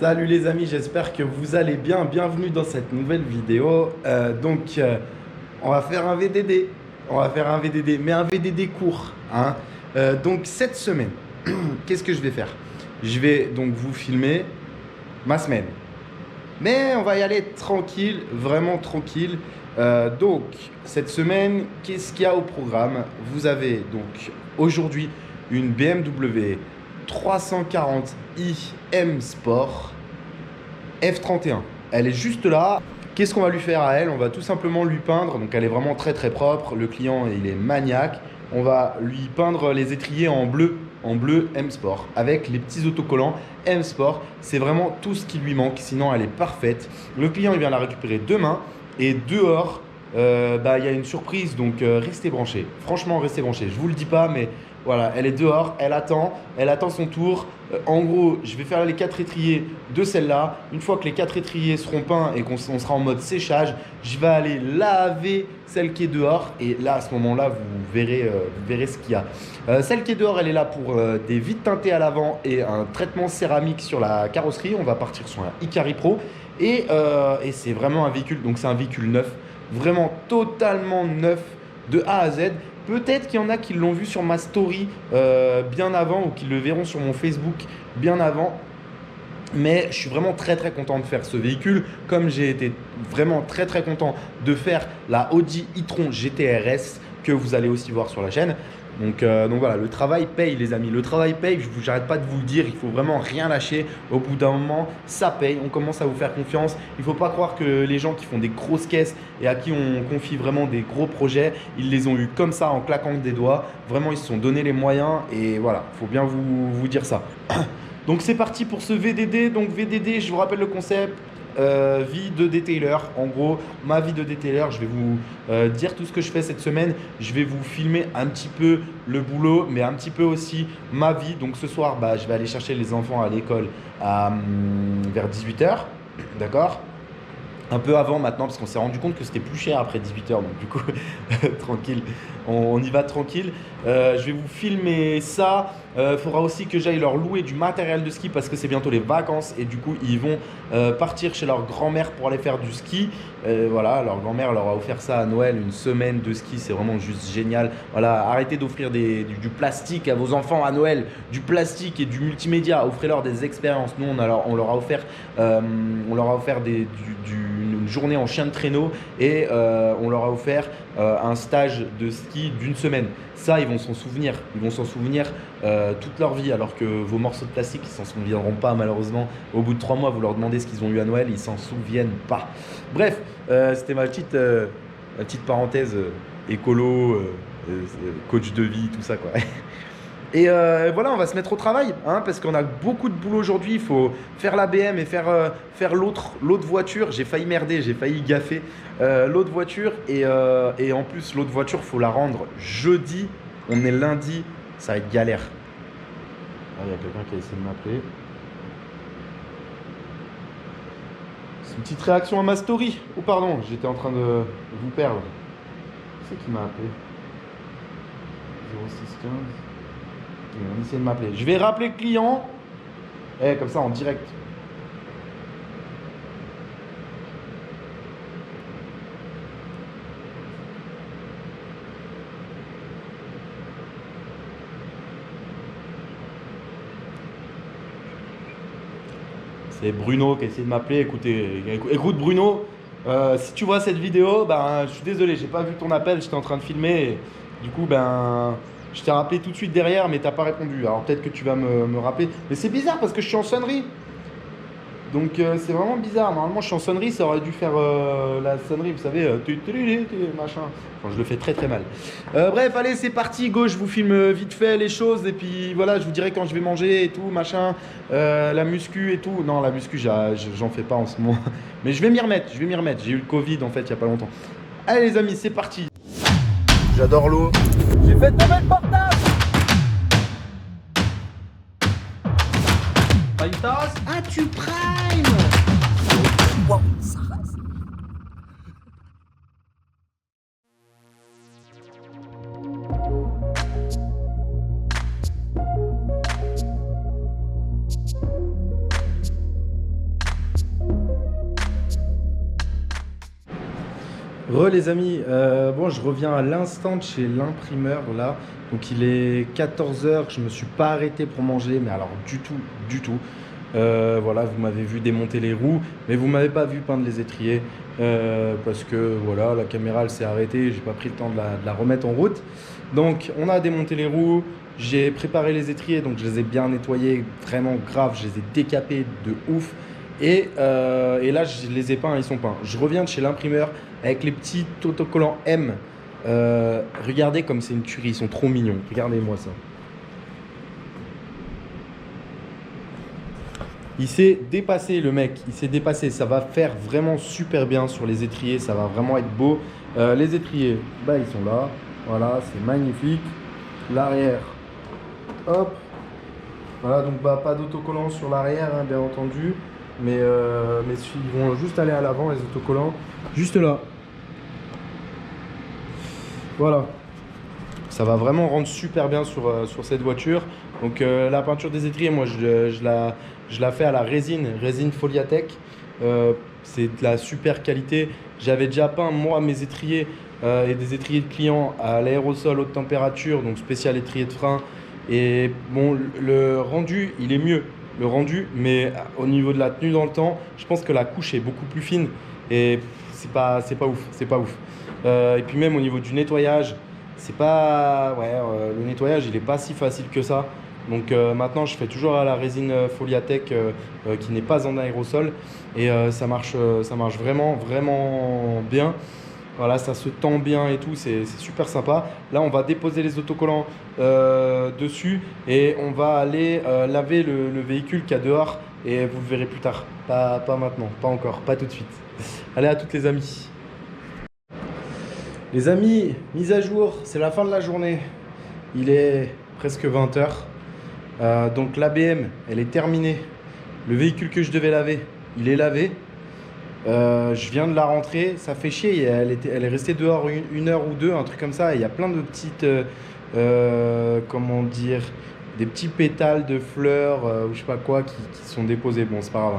Salut les amis, j'espère que vous allez bien. Bienvenue dans cette nouvelle vidéo. On va faire un VDD. On va faire un VDD, mais un VDD court, hein. Donc cette semaine, qu'est-ce que je vais faire? Je vais donc vous filmer ma semaine. Mais on va y aller tranquille, vraiment tranquille. Donc cette semaine, qu'est-ce qu'il y a au programme? Vous avez donc aujourd'hui une BMW 340i M Sport F31. Elle est juste là. Qu'est-ce qu'on va lui faire à elle? On va tout simplement lui peindre. Donc elle est vraiment très très propre. Le client, il est maniaque. On va lui peindre les étriers en bleu M Sport, avec les petits autocollants M Sport. C'est vraiment tout ce qui lui manque. Sinon, elle est parfaite. Le client, il vient la récupérer demain. Et dehors, il y a une surprise. Donc restez branchés. Franchement, restez branchés. Je vous le dis pas, mais voilà, elle est dehors, elle attend son tour. En gros, je vais faire les 4 étriers de celle-là. Une fois que les 4 étriers seront peints et qu'on sera en mode séchage, je vais aller laver celle qui est dehors. Et là, à ce moment-là, vous verrez ce qu'il y a. Celle qui est dehors, elle est là pour des vitres teintées à l'avant et un traitement céramique sur la carrosserie. On va partir sur un Icari Pro. Et c'est vraiment un véhicule, donc c'est un véhicule neuf, vraiment totalement neuf de A à Z. Peut-être qu'il y en a qui l'ont vu sur ma story bien avant ou qui le verront sur mon Facebook bien avant. Mais je suis vraiment très très content de faire ce véhicule, comme j'ai été vraiment très très content de faire la Audi e-tron GT-RS que vous allez aussi voir sur la chaîne. Donc voilà, le travail paye les amis, le travail paye, j'arrête pas de vous le dire, il faut vraiment rien lâcher. Au bout d'un moment, ça paye, on commence à vous faire confiance. Il ne faut pas croire que les gens qui font des grosses caisses et à qui on confie vraiment des gros projets, ils les ont eu comme ça en claquant des doigts. Vraiment, ils se sont donné les moyens et voilà, il faut bien vous dire ça. Donc c'est parti pour ce VDD. Donc VDD, je vous rappelle le concept. Vie de detailer, en gros ma vie de detailer, je vais vous dire tout ce que je fais cette semaine, je vais vous filmer un petit peu le boulot mais un petit peu aussi ma vie. Donc ce soir je vais aller chercher les enfants à l'école vers 18h, d'accord, un peu avant maintenant parce qu'on s'est rendu compte que c'était plus cher après 18h, donc du coup tranquille, on y va tranquille. Je vais vous filmer ça. Faudra aussi que j'aille leur louer du matériel de ski parce que c'est bientôt les vacances et du coup ils vont partir chez leur grand-mère pour aller faire du ski. Voilà, leur grand-mère leur a offert ça à Noël, une semaine de ski, c'est vraiment juste génial. Voilà, arrêtez d'offrir du plastique à vos enfants à Noël, du plastique et du multimédia, offrez-leur des expériences. Nous on leur a offert, une journée en chien de traîneau et on leur a offert un stage de ski d'une semaine. Ça, ils vont s'en souvenir. Ils vont s'en souvenir toute leur vie, alors que vos morceaux de plastique, ils s'en souviendront pas malheureusement. Au bout de 3 mois, vous leur demandez ce qu'ils ont eu à Noël, ils s'en souviennent pas. Bref, c'était ma petite parenthèse écolo, coach de vie, tout ça quoi. Et voilà, on va se mettre au travail, hein, parce qu'on a beaucoup de boulot aujourd'hui. Il faut faire l'ABM et faire l'autre voiture. J'ai failli merder, j'ai failli gaffer l'autre voiture. Et en plus, l'autre voiture, il faut la rendre jeudi. On est lundi, ça va être galère. Ah, il y a quelqu'un qui a essayé de m'appeler. C'est une petite réaction à ma story. Oh pardon, j'étais en train de vous perdre. Qui c'est qui m'a appelé? 0615. On essaie de m'appeler. Je vais rappeler le client. Comme ça en direct. C'est Bruno qui a essayé de m'appeler. Écoute Bruno, si tu vois cette vidéo, je suis désolé, j'ai pas vu ton appel, j'étais en train de filmer. Et, du coup, je t'ai rappelé tout de suite derrière, mais t'as pas répondu. Alors peut-être que tu vas me rappeler. Mais c'est bizarre parce que je suis en sonnerie. Donc c'est vraiment bizarre. Normalement, je suis en sonnerie, ça aurait dû faire la sonnerie, vous savez, machin. Enfin, je le fais très très mal. Bref, allez, c'est parti, go. Je vous filme vite fait les choses et puis voilà, je vous dirai quand je vais manger et tout, machin. La muscu et tout. Non, la muscu, j'en fais pas en ce moment. Mais je vais m'y remettre. J'ai eu le Covid en fait il y a pas longtemps. Allez les amis, c'est parti. J'adore l'eau. J'ai fait tomber le portable. Pas une tasse? Ah, tu prime! Wow, ça rase. Les amis, bon je reviens à l'instant de chez l'imprimeur là, donc il est 14 heures, je me suis pas arrêté pour manger, mais alors du tout, du tout. Voilà, vous m'avez vu démonter les roues, mais vous m'avez pas vu peindre les étriers, parce que voilà, la caméra elle s'est arrêtée, j'ai pas pris le temps de la remettre en route. Donc on a démonté les roues, j'ai préparé les étriers, donc je les ai bien nettoyés, vraiment grave, je les ai décapés de ouf. Et là, je les ai peints, ils sont peints. Je reviens de chez l'imprimeur avec les petits autocollants M. Regardez comme c'est une tuerie, ils sont trop mignons. Regardez-moi ça. Il s'est dépassé, le mec. Il s'est dépassé. Ça va faire vraiment super bien sur les étriers. Ça va vraiment être beau. Les étriers, bah, ils sont là. Voilà, c'est magnifique. L'arrière, hop. Voilà, donc bah, pas d'autocollant sur l'arrière, hein, bien entendu. Mais ils vont juste aller à l'avant, les autocollants. Juste là. Voilà. Ça va vraiment rendre super bien sur cette voiture. Donc la peinture des étriers, moi je la fais à la résine Foliatech. C'est de la super qualité. J'avais déjà peint moi mes étriers et des étriers de clients à l'aérosol haute température, donc spécial étrier de frein. Et bon, le rendu, il est mieux. Le rendu, mais au niveau de la tenue dans le temps, je pense que la couche est beaucoup plus fine et c'est pas ouf, c'est pas ouf. Et puis même au niveau du nettoyage, c'est pas, ouais, le nettoyage il est pas si facile que ça. Donc maintenant je fais toujours à la résine Foliatech qui n'est pas en aérosol et ça marche vraiment vraiment bien. Voilà, ça se tend bien et tout, c'est super sympa. Là, on va déposer les autocollants dessus et on va aller laver le véhicule qu'il y a dehors et vous le verrez plus tard. Pas maintenant, pas encore, pas tout de suite. Allez, à toutes les amis. Les amis, mise à jour, c'est la fin de la journée. Il est presque 20 heures. Donc l'ABM, elle est terminée. Le véhicule que je devais laver, il est lavé. Je viens de la rentrer, ça fait chier, elle est restée dehors une heure ou deux, un truc comme ça. Il y a plein de petites, comment dire, des petits pétales de fleurs ou je sais pas quoi qui sont déposés. Bon, c'est pas grave,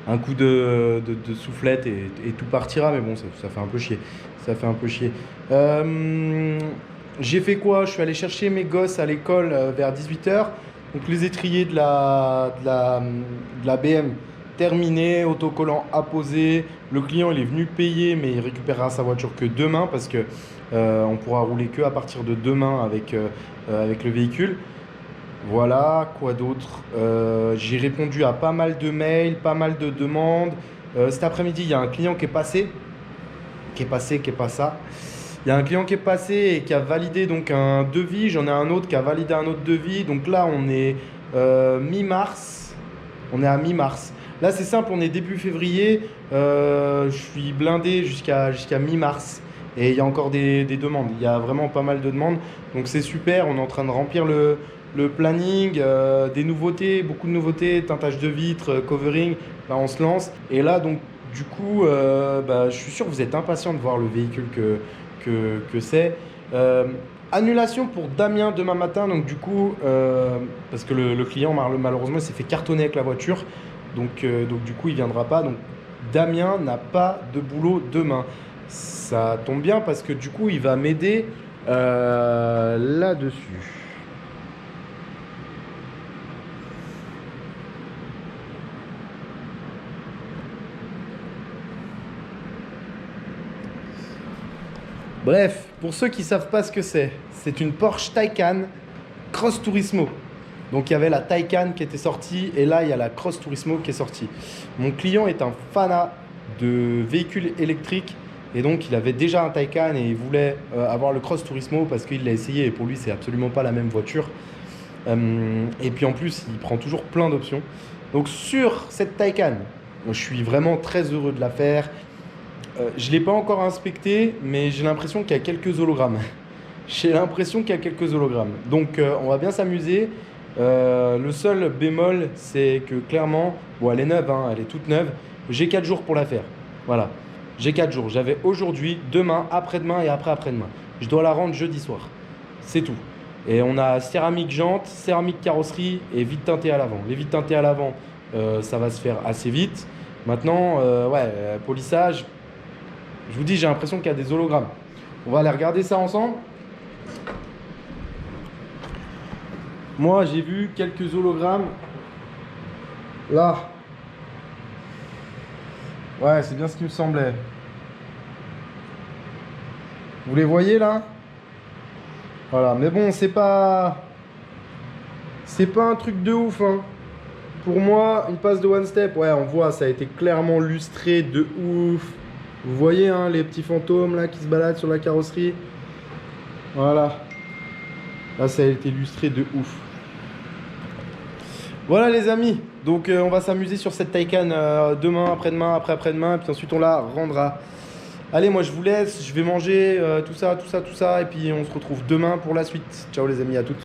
un coup de soufflette et tout partira, mais bon, ça fait un peu chier. Ça fait un peu chier. J'ai fait quoi? Je suis allé chercher mes gosses à l'école vers 18 h. Donc les étriers de la BM terminé, autocollant apposé. Le client il est venu payer, mais il récupérera sa voiture que demain parce que on pourra rouler que à partir de demain avec le véhicule. Voilà, quoi d'autre? J'ai répondu à pas mal de mails, pas mal de demandes. Cet après-midi, il y a un client qui est passé, qui est pas ça. Il y a un client qui est passé et qui a validé donc un devis. J'en ai un autre qui a validé un autre devis. Donc là, on est mi-mars. On est à mi-mars. Là, c'est simple, on est début février. Je suis blindé jusqu'à mi-mars. Et il y a encore des demandes. Il y a vraiment pas mal de demandes. Donc c'est super. On est en train de remplir le planning, des nouveautés, beaucoup de nouveautés, teintage de vitres, covering. Là, on se lance. Et là, donc, du coup, je suis sûr que vous êtes impatient de voir le véhicule que c'est. Annulation pour Damien demain matin. Donc, du coup, parce que le client, malheureusement, s'est fait cartonner avec la voiture. Donc, du coup, il viendra pas. Donc, Damien n'a pas de boulot demain. Ça tombe bien parce que du coup, il va m'aider là-dessus. Bref, pour ceux qui ne savent pas ce que c'est une Porsche Taycan Cross Turismo. Donc il y avait la Taycan qui était sortie et là il y a la Cross Turismo qui est sortie. Mon client est un fanat de véhicules électriques et donc il avait déjà un Taycan et il voulait avoir le Cross Turismo parce qu'il l'a essayé et pour lui c'est absolument pas la même voiture. Et puis en plus il prend toujours plein d'options. Donc sur cette Taycan, je suis vraiment très heureux de la faire. Je ne l'ai pas encore inspecté mais j'ai l'impression qu'il y a quelques hologrammes. J'ai l'impression qu'il y a quelques hologrammes. Donc on va bien s'amuser. Le seul bémol, c'est que clairement, bon, elle est neuve, hein, elle est toute neuve. J'ai 4 jours pour la faire. Voilà, j'ai 4 jours. J'avais aujourd'hui, demain, après-demain et après-après-demain. Je dois la rendre jeudi soir. C'est tout. Et on a céramique jante, céramique carrosserie et vide teinté à l'avant. Les vides teintés à l'avant, ça va se faire assez vite. Maintenant, polissage, Je vous dis, j'ai l'impression qu'il y a des hologrammes. On va aller regarder ça ensemble. Moi, j'ai vu quelques hologrammes. Là. Ouais, c'est bien ce qui me semblait. Vous les voyez là? Voilà, mais bon, c'est pas un truc de ouf, hein. Pour moi, une passe de one step, ouais, on voit, ça a été clairement lustré de ouf. Vous voyez, hein, les petits fantômes là qui se baladent sur la carrosserie. Voilà. Là, ça a été lustré de ouf. Voilà les amis, donc on va s'amuser sur cette Taycan demain, après-demain, après-après-demain, et puis ensuite on la rendra. Allez, moi je vous laisse, je vais manger tout ça, et puis on se retrouve demain pour la suite. Ciao les amis, à toutes.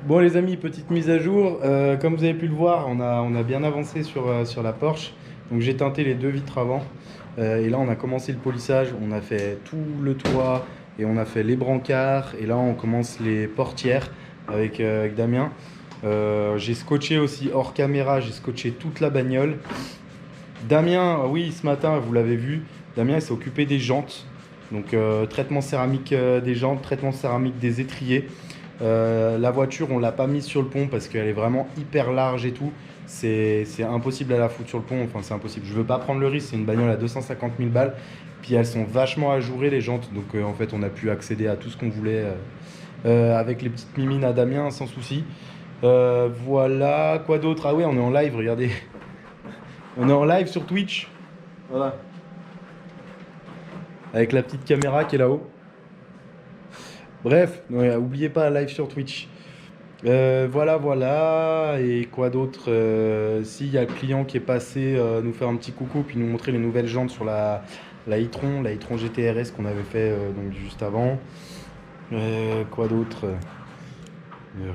Bon les amis, petite mise à jour. Comme vous avez pu le voir, on a bien avancé sur la Porsche. Donc j'ai teinté les deux vitres avant. Et là on a commencé le polissage. On a fait tout le toit et on a fait les brancards. Et là on commence les portières avec Damien. J'ai scotché aussi hors caméra, j'ai scotché toute la bagnole. Damien, oui ce matin vous l'avez vu, Damien il s'est occupé des jantes. Donc traitement céramique des jantes, traitement céramique des étriers. La voiture on l'a pas mise sur le pont parce qu'elle est vraiment hyper large et tout. C'est impossible à la foutre sur le pont, enfin c'est impossible. Je veux pas prendre le risque, c'est une bagnole à 250 000 balles. Puis elles sont vachement ajourées les jantes, donc en fait on a pu accéder à tout ce qu'on voulait avec les petites mimines à Damien sans souci. Voilà, quoi d'autre? Ah oui, on est en live, regardez. On est en live sur Twitch. Voilà. Avec la petite caméra qui est là-haut. Bref, n'oubliez pas, live sur Twitch. Voilà. Et quoi d'autre? Si, il y a le client qui est passé nous faire un petit coucou, puis nous montrer les nouvelles jantes sur la e-tron GTRS qu'on avait fait donc juste avant. Quoi d'autre?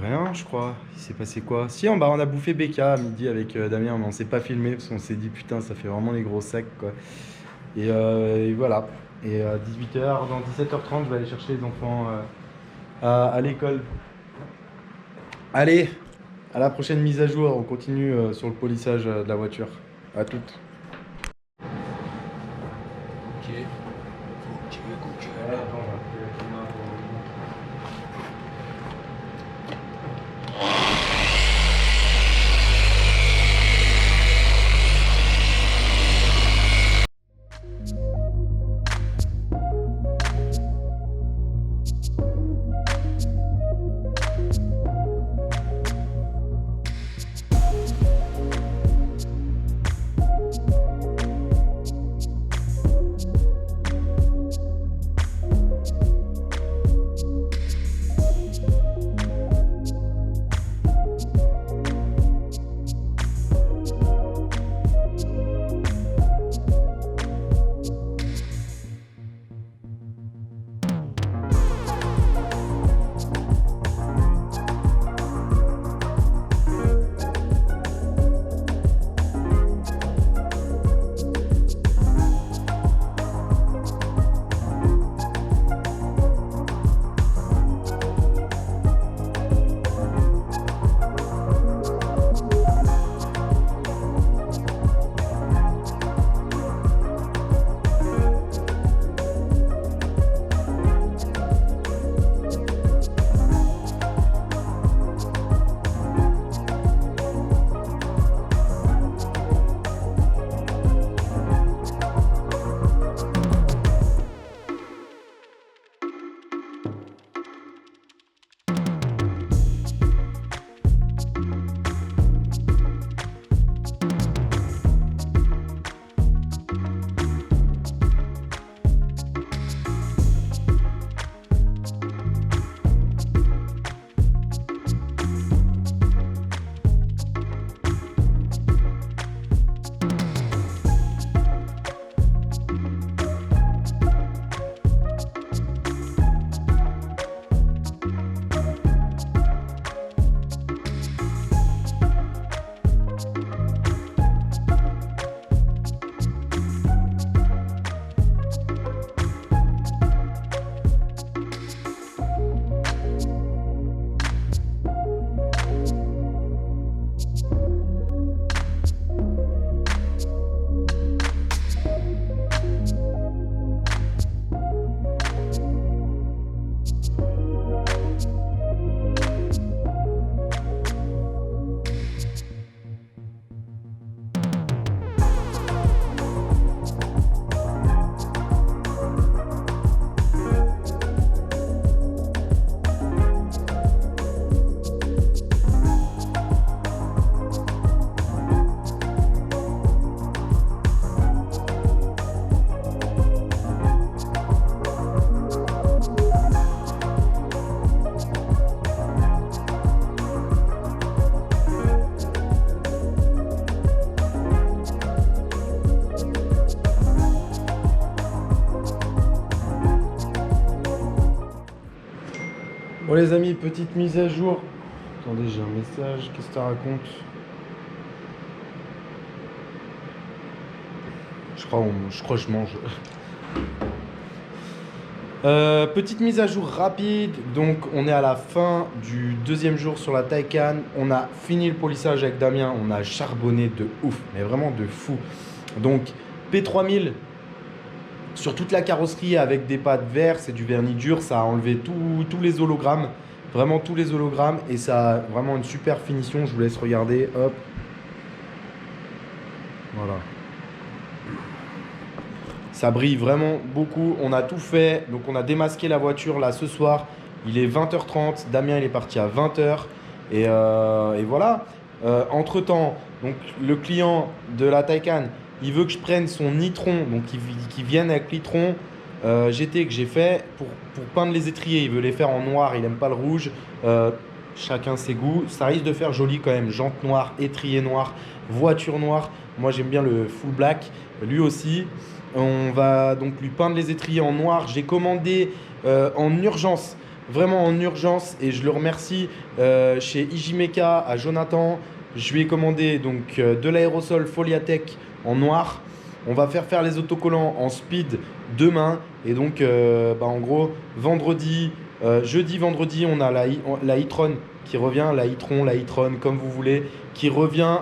Rien, je crois. Il s'est passé quoi? Si, on a bouffé BK à midi avec Damien, mais on s'est pas filmé parce qu'on s'est dit putain, ça fait vraiment les gros sacs quoi. Et voilà. Et à 18h, dans 17h30, je vais aller chercher les enfants à l'école. Allez, à la prochaine mise à jour. On continue sur le polissage de la voiture. À toutes. Ok. Bon les amis, petite mise à jour. Attendez, j'ai un message, qu'est-ce que ça raconte? Je crois que je mange. Petite mise à jour rapide, donc on est à la fin du deuxième jour sur la Taycan. On a fini le polissage avec Damien, on a charbonné de ouf, mais vraiment de fou. Donc P3000 sur toute la carrosserie avec des pattes verts, c'est du vernis dur, ça a enlevé tous les hologrammes, vraiment tous les hologrammes, et ça a vraiment une super finition. Je vous laisse regarder, hop. Voilà. Ça brille vraiment beaucoup. On a tout fait. Donc, on a démasqué la voiture là ce soir. Il est 20h30. Damien, il est parti à 20h. Et voilà. Entre-temps, donc, le client de la Taycan, il veut que je prenne son Nitron. Donc, il vienne avec Nitron GT que j'ai fait pour peindre les étriers. Il veut les faire en noir. Il n'aime pas le rouge. Chacun ses goûts. Ça risque de faire joli quand même. Jantes noires, étriers noirs, voiture noire. Moi, j'aime bien le full black. Lui aussi. On va donc lui peindre les étriers en noir. J'ai commandé en urgence, vraiment en urgence, et je le remercie chez Ijimeka à Jonathan. Je lui ai commandé donc de l'aérosol Foliatech en noir. On va faire les autocollants en speed demain. Et donc, en gros, jeudi, vendredi, on a la e-tron qui revient, la e-tron, comme vous voulez, qui revient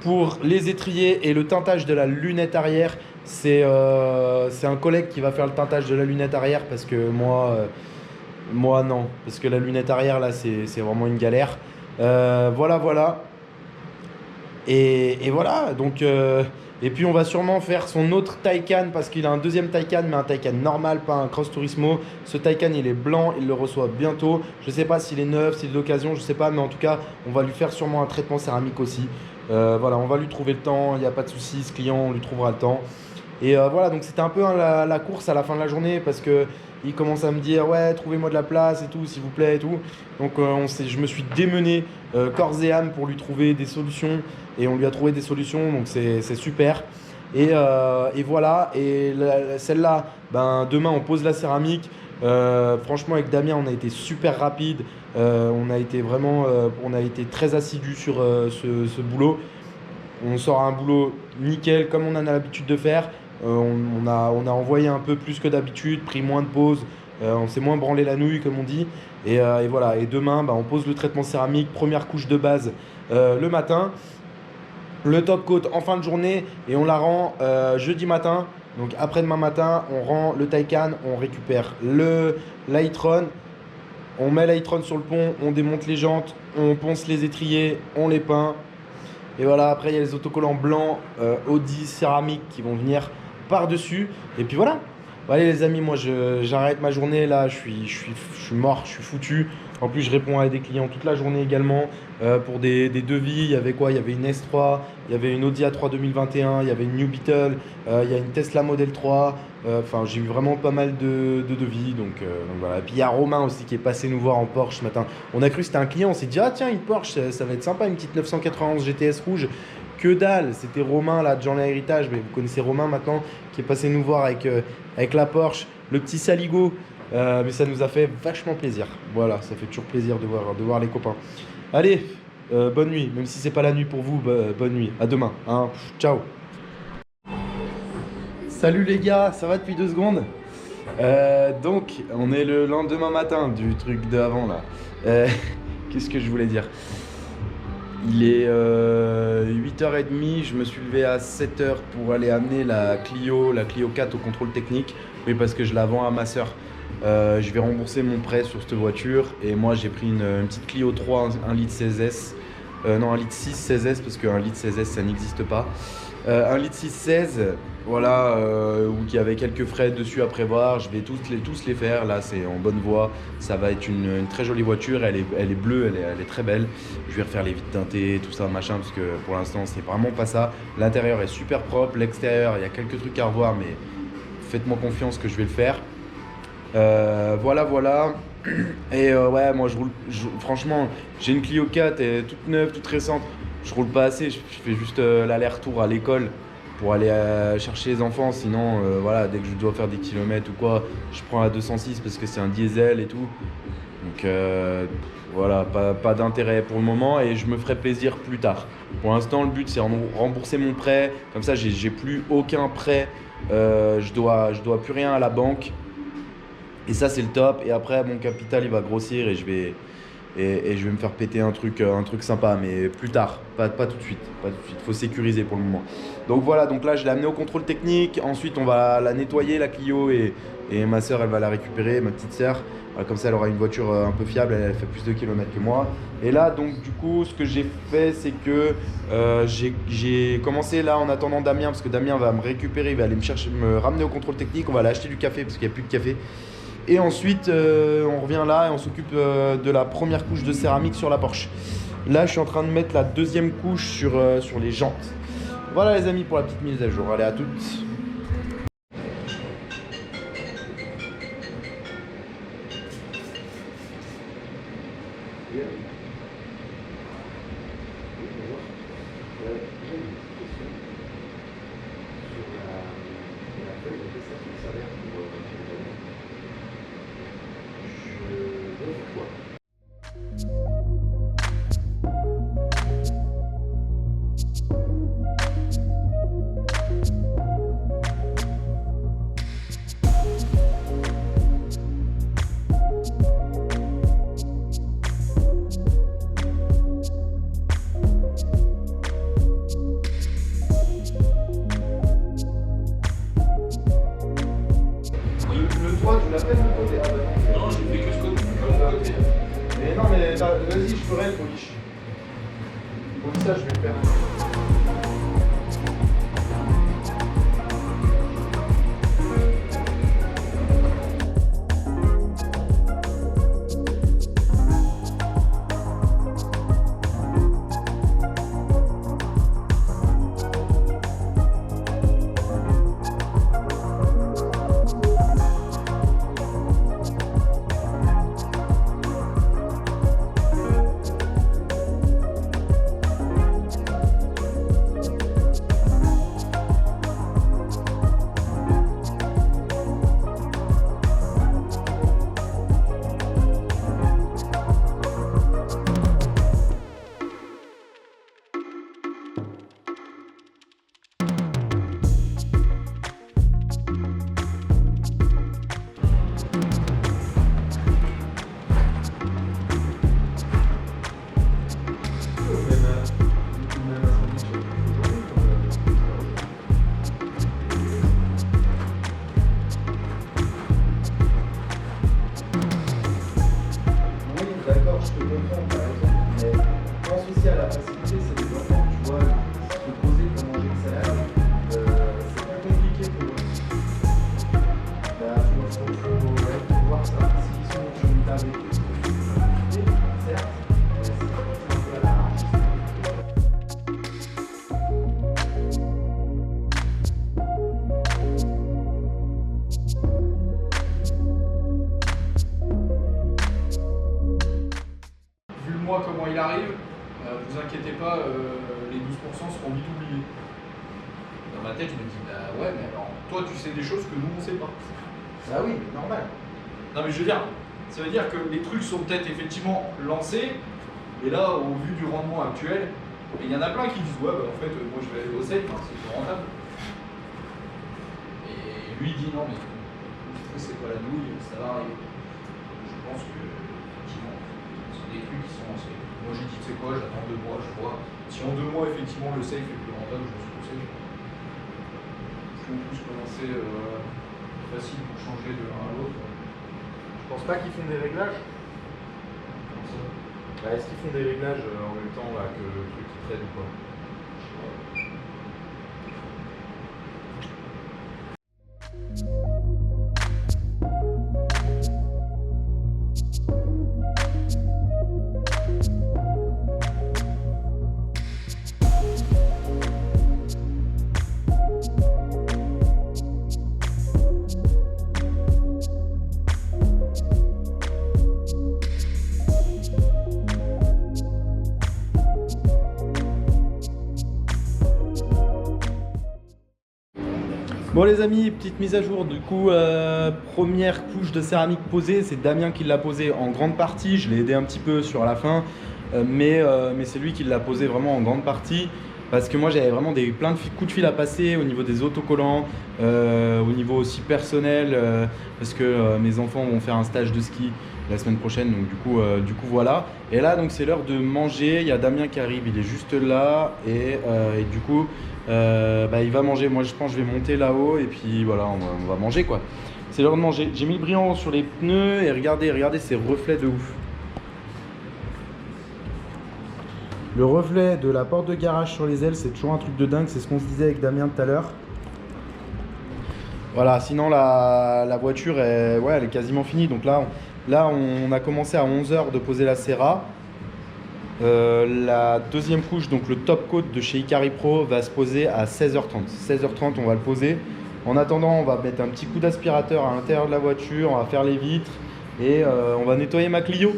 pour les étriers et le teintage de la lunette arrière. C'est un collègue qui va faire le teintage de la lunette arrière parce que moi non. Parce que la lunette arrière, là, c'est vraiment une galère. Voilà. Et voilà. Donc, et puis, on va sûrement faire son autre Taycan parce qu'il a un deuxième Taycan, mais un Taycan normal, pas un Cross Turismo. Ce Taycan, il est blanc. Il le reçoit bientôt. Je ne sais pas s'il est neuf, s'il est d'occasion, je ne sais pas. Mais en tout cas, on va lui faire sûrement un traitement céramique aussi. Voilà, on va lui trouver le temps. Il n'y a pas de souci. Ce client, on lui trouvera le temps. Et voilà, donc c'était un peu la course à la fin de la journée parce qu'il commence à me dire ouais, trouvez-moi de la place et tout, s'il vous plaît et tout. Donc je me suis démené corps et âme pour lui trouver des solutions et on lui a trouvé des solutions, donc c'est super. Et voilà, et celle-là, demain on pose la céramique. Franchement, avec Damien, on a été super rapide. On a été très assidus sur ce boulot. On sort un boulot nickel comme on en a l'habitude de faire. On a envoyé un peu plus que d'habitude, pris moins de pauses, on s'est moins branlé la nouille comme on dit. Et voilà, et demain on pose le traitement céramique, première couche de base le matin, le top coat en fin de journée et on la rend jeudi matin. Donc après-demain matin, on rend le Taycan, on récupère l'e-tron, on met l'e-tron sur le pont, on démonte les jantes, on ponce les étriers, on les peint. Et voilà, après il y a les autocollants blancs Audi céramique qui vont venir par-dessus. Et puis voilà. Bon, allez les amis, moi j'arrête ma journée là, je suis mort, je suis foutu. En plus, je réponds à des clients toute la journée également pour des devis. Il y avait quoi? Il y avait une S3, il y avait une Audi A3 2021, il y avait une New Beetle, il y a une Tesla Model 3. Enfin, j'ai eu vraiment pas mal de devis. Donc voilà. Et puis il y a Romain aussi qui est passé nous voir en Porsche ce matin. On a cru que c'était un client, on s'est dit ah tiens, une Porsche, ça va être sympa, une petite 991 GTS rouge. Que dalle, c'était Romain là de Jean Héritage, mais vous connaissez Romain maintenant, qui est passé nous voir avec la Porsche, le petit Saligo. Mais ça nous a fait vachement plaisir. Voilà, ça fait toujours plaisir de voir les copains. Allez, bonne nuit, même si c'est pas la nuit pour vous, bonne nuit. À demain, hein. Ciao. Salut les gars, ça va depuis 2 secondes? Donc, on est le lendemain matin du truc d'avant là. Qu'est-ce que je voulais dire? Il est 8h30, je me suis levé à 7h pour aller amener la Clio 4 au contrôle technique. Oui, parce que je la vends à ma soeur. Je vais rembourser mon prêt sur cette voiture. Et moi, j'ai pris une petite Clio 3, 1 litre 16S. Non, 1 litre 6 16S, parce qu'un litre 16S, ça n'existe pas. 1 litre 6 16, voilà, où il y avait quelques frais dessus à prévoir. Je vais tous les faire. Là, c'est en bonne voie. Ça va être une très jolie voiture. Elle est bleue, elle est très belle. Je vais refaire les vitres teintées, tout ça, machin, parce que pour l'instant, c'est vraiment pas ça. L'intérieur est super propre. L'extérieur, il y a quelques trucs à revoir, mais faites-moi confiance que je vais le faire. Voilà. Et ouais, moi, franchement, j'ai une Clio 4, elle est toute neuve, toute récente. Je roule pas assez, je fais juste l'aller-retour à l'école pour aller chercher les enfants. Sinon, voilà, dès que je dois faire des kilomètres ou quoi, je prends la 206 parce que c'est un diesel et tout. Donc voilà, pas d'intérêt pour le moment et je me ferai plaisir plus tard. Pour l'instant, le but c'est rembourser mon prêt. Comme ça, j'ai plus aucun prêt. Je dois plus rien à la banque. Et ça, c'est le top. Et après, mon capital, il va grossir et je vais me faire péter un truc sympa. Mais plus tard, pas tout de suite. Pas tout de suite. Faut sécuriser pour le moment. Donc voilà, donc là, je l'ai amenée au contrôle technique. Ensuite, on va la nettoyer, la Clio. Et ma soeur, elle va la récupérer, ma petite soeur. Comme ça, elle aura une voiture un peu fiable. Elle fait plus de kilomètres que moi. Et là, donc, du coup, ce que j'ai fait, c'est que j'ai commencé là en attendant Damien. Parce que Damien va me récupérer. Il va aller me ramener au contrôle technique. On va aller acheter du café parce qu'il n'y a plus de café. Et ensuite, on revient là et on s'occupe de la première couche de céramique sur la Porsche. Là, je suis en train de mettre la deuxième couche sur les jantes. Voilà les amis pour la petite mise à jour. Allez, à toutes. Le toit, tu l'as fait de mon côté? Non, j'ai fait que ce côté. Mais non, mais vas-y, je ferai le polish. Comme ça, je vais le faire. Comment il arrive, vous inquiétez pas, les 12% seront vite oubliés. Dans ma tête, je me dis, bah ouais, mais alors, toi, tu sais des choses que nous, on sait pas. Ah oui, normal. Non, mais je veux dire, ça veut dire que les trucs sont peut-être effectivement lancés, et là, au vu du rendement actuel, il y en a plein qui disent, ouais, bah en fait, moi, je vais aller au safe, c'est plus rentable. Et lui, il dit, non, mais c'est pas la nouille, ça va arriver. Je pense que, effectivement, c'est des trucs qui sont lancés. Moi j'ai dit, tu sais quoi, j'attends 2 mois, je vois. Si en 2 mois, effectivement, le safe est plus rentable, je me suis poussé. Si on pousse commencer facile pour changer de l'un à l'autre. Je pense pas qu'ils font des réglages. Comme ça. Bah, est-ce qu'ils font des réglages en même temps là, que le truc qui traîne ou quoi? Bon les amis, petite mise à jour, du coup première couche de céramique posée, c'est Damien qui l'a posée en grande partie, je l'ai aidé un petit peu sur la fin, mais c'est lui qui l'a posée vraiment en grande partie, parce que moi j'avais vraiment plein de coups de fil à passer au niveau des autocollants, au niveau aussi personnel, parce que mes enfants vont faire un stage de ski la semaine prochaine, donc du coup voilà. Et là donc c'est l'heure de manger, il y a Damien qui arrive, il est juste là, et du coup il va manger. Moi je pense que je vais monter là-haut et puis voilà, on va manger quoi. C'est l'heure de manger. J'ai mis le brillant sur les pneus et regardez ces reflets de ouf. Le reflet de la porte de garage sur les ailes, c'est toujours un truc de dingue, c'est ce qu'on se disait avec Damien tout à l'heure. Voilà, sinon la voiture elle est quasiment finie. Donc là on a commencé à 11 h de poser la Serra. La deuxième couche, donc le top coat de chez Icari Pro, va se poser à 16h30. 16h30, on va le poser. En attendant, on va mettre un petit coup d'aspirateur à l'intérieur de la voiture, on va faire les vitres et on va nettoyer ma Clio.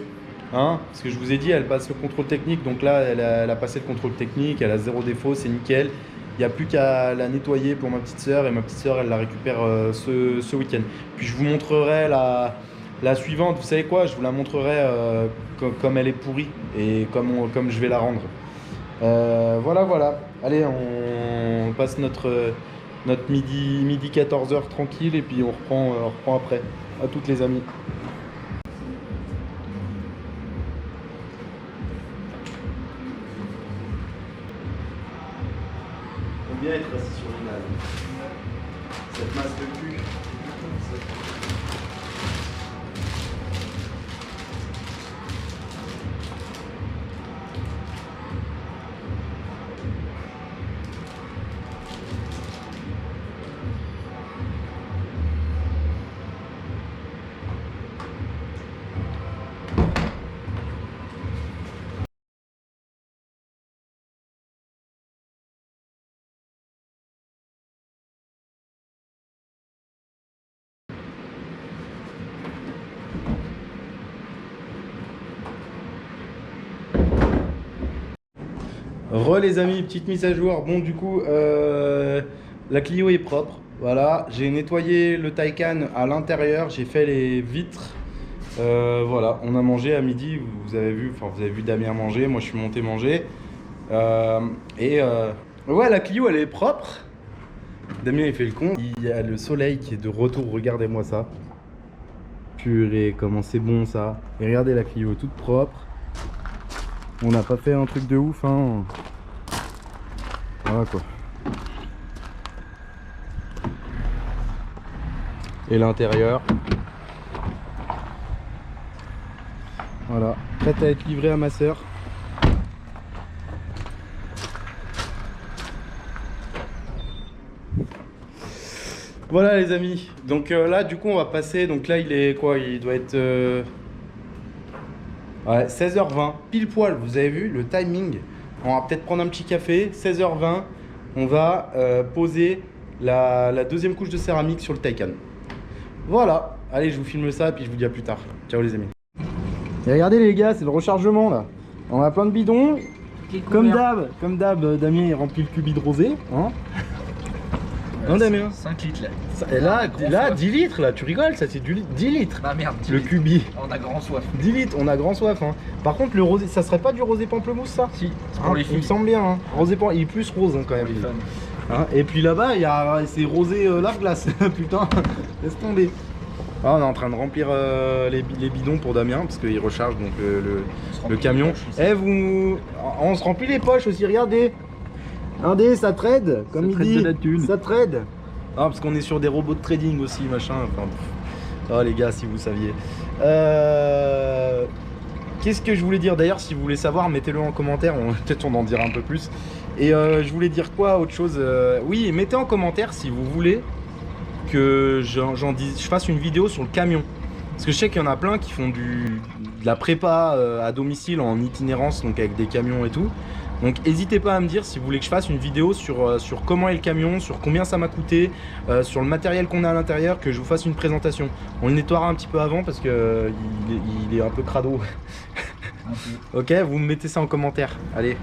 Hein, parce que je vous ai dit, elle passe le contrôle technique. Donc là, elle a passé le contrôle technique, elle a 0 défaut, c'est nickel. Il n'y a plus qu'à la nettoyer pour ma petite soeur et ma petite soeur, elle la récupère ce week-end. Puis je vous montrerai la suivante, vous savez quoi, je vous la montrerai comme elle est pourrie et comme je vais la rendre. Voilà. Allez, on passe notre midi 14 h tranquille et puis on reprend après. À toutes les amies. Faut bien être assis sur une nage. Cette masse de cul. Les amis, petite mise à jour. Bon du coup la Clio est propre. Voilà, j'ai nettoyé le Taycan à l'intérieur, j'ai fait les vitres. Voilà, on a mangé à midi, vous avez vu Damien manger, moi je suis monté manger. Ouais, la Clio elle est propre. Damien il fait le con. Il y a le soleil qui est de retour, regardez-moi ça. Purée, comment c'est bon ça. Et regardez la Clio toute propre. On n'a pas fait un truc de ouf hein. Voilà quoi. Et l'intérieur. Voilà, prête à être livrée à ma soeur. Voilà les amis. Donc là du coup on va passer. Donc là il est quoi? Il doit être 16h20, pile poil, vous avez vu le timing. On va peut-être prendre un petit café, 16h20, on va poser la deuxième couche de céramique sur le Taycan. Voilà, allez je vous filme ça et puis je vous dis à plus tard. Ciao les amis. Et regardez les gars, c'est le rechargement là. On a plein de bidons. Comme d'hab, Damien il remplit le cubi de rosé. Hein, non Damien 5 litres là. Et là 10 litres là, tu rigoles, ça c'est du 10 litres. Bah merde, 10 le litres. cubi. On a grand soif. 10 litres, on a grand soif hein. Par contre le rosé, ça serait pas du rosé pamplemousse ça? Si, c'est hein, pour les il filles. me semble bien hein. Rosé il est plus rose hein, quand même. Hein, et puis là-bas, c'est rosé lave-glace. Putain, laisse tomber. Ah, on est en train de remplir les bidons pour Damien parce qu'il recharge donc le camion. Eh on se remplit les poches aussi, regardez. Regardez, ça trade, comme il dit. Ça trade. Ah, parce qu'on est sur des robots de trading aussi, machin. Enfin, oh les gars, si vous saviez. Qu'est-ce que je voulais dire d'ailleurs? Si vous voulez savoir, mettez-le en commentaire. Peut-être on en dira un peu plus. Et je voulais dire quoi? Autre chose. Oui, mettez en commentaire si vous voulez que je fasse une vidéo sur le camion. Parce que je sais qu'il y en a plein qui font de la prépa à domicile en itinérance, donc avec des camions et tout. Donc n'hésitez pas à me dire si vous voulez que je fasse une vidéo sur comment est le camion, sur combien ça m'a coûté, sur le matériel qu'on a à l'intérieur, que je vous fasse une présentation. On le nettoiera un petit peu avant parce que il est un peu crado. Ok, vous me mettez ça en commentaire. Allez.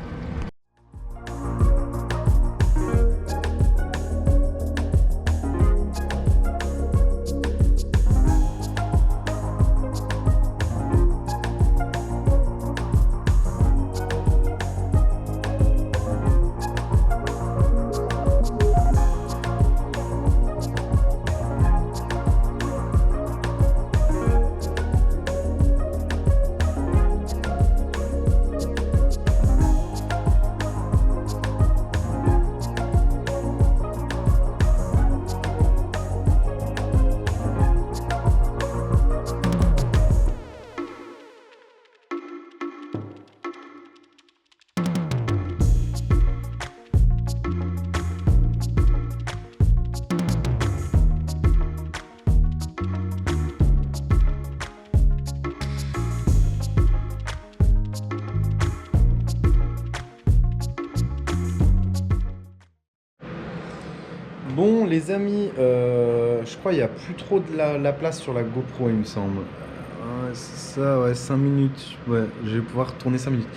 les amis, je crois qu'il n'y a plus trop de la place sur la GoPro, il me semble. Ouais, c'est ça, ouais, 5 minutes. Ouais, je vais pouvoir tourner 5 minutes.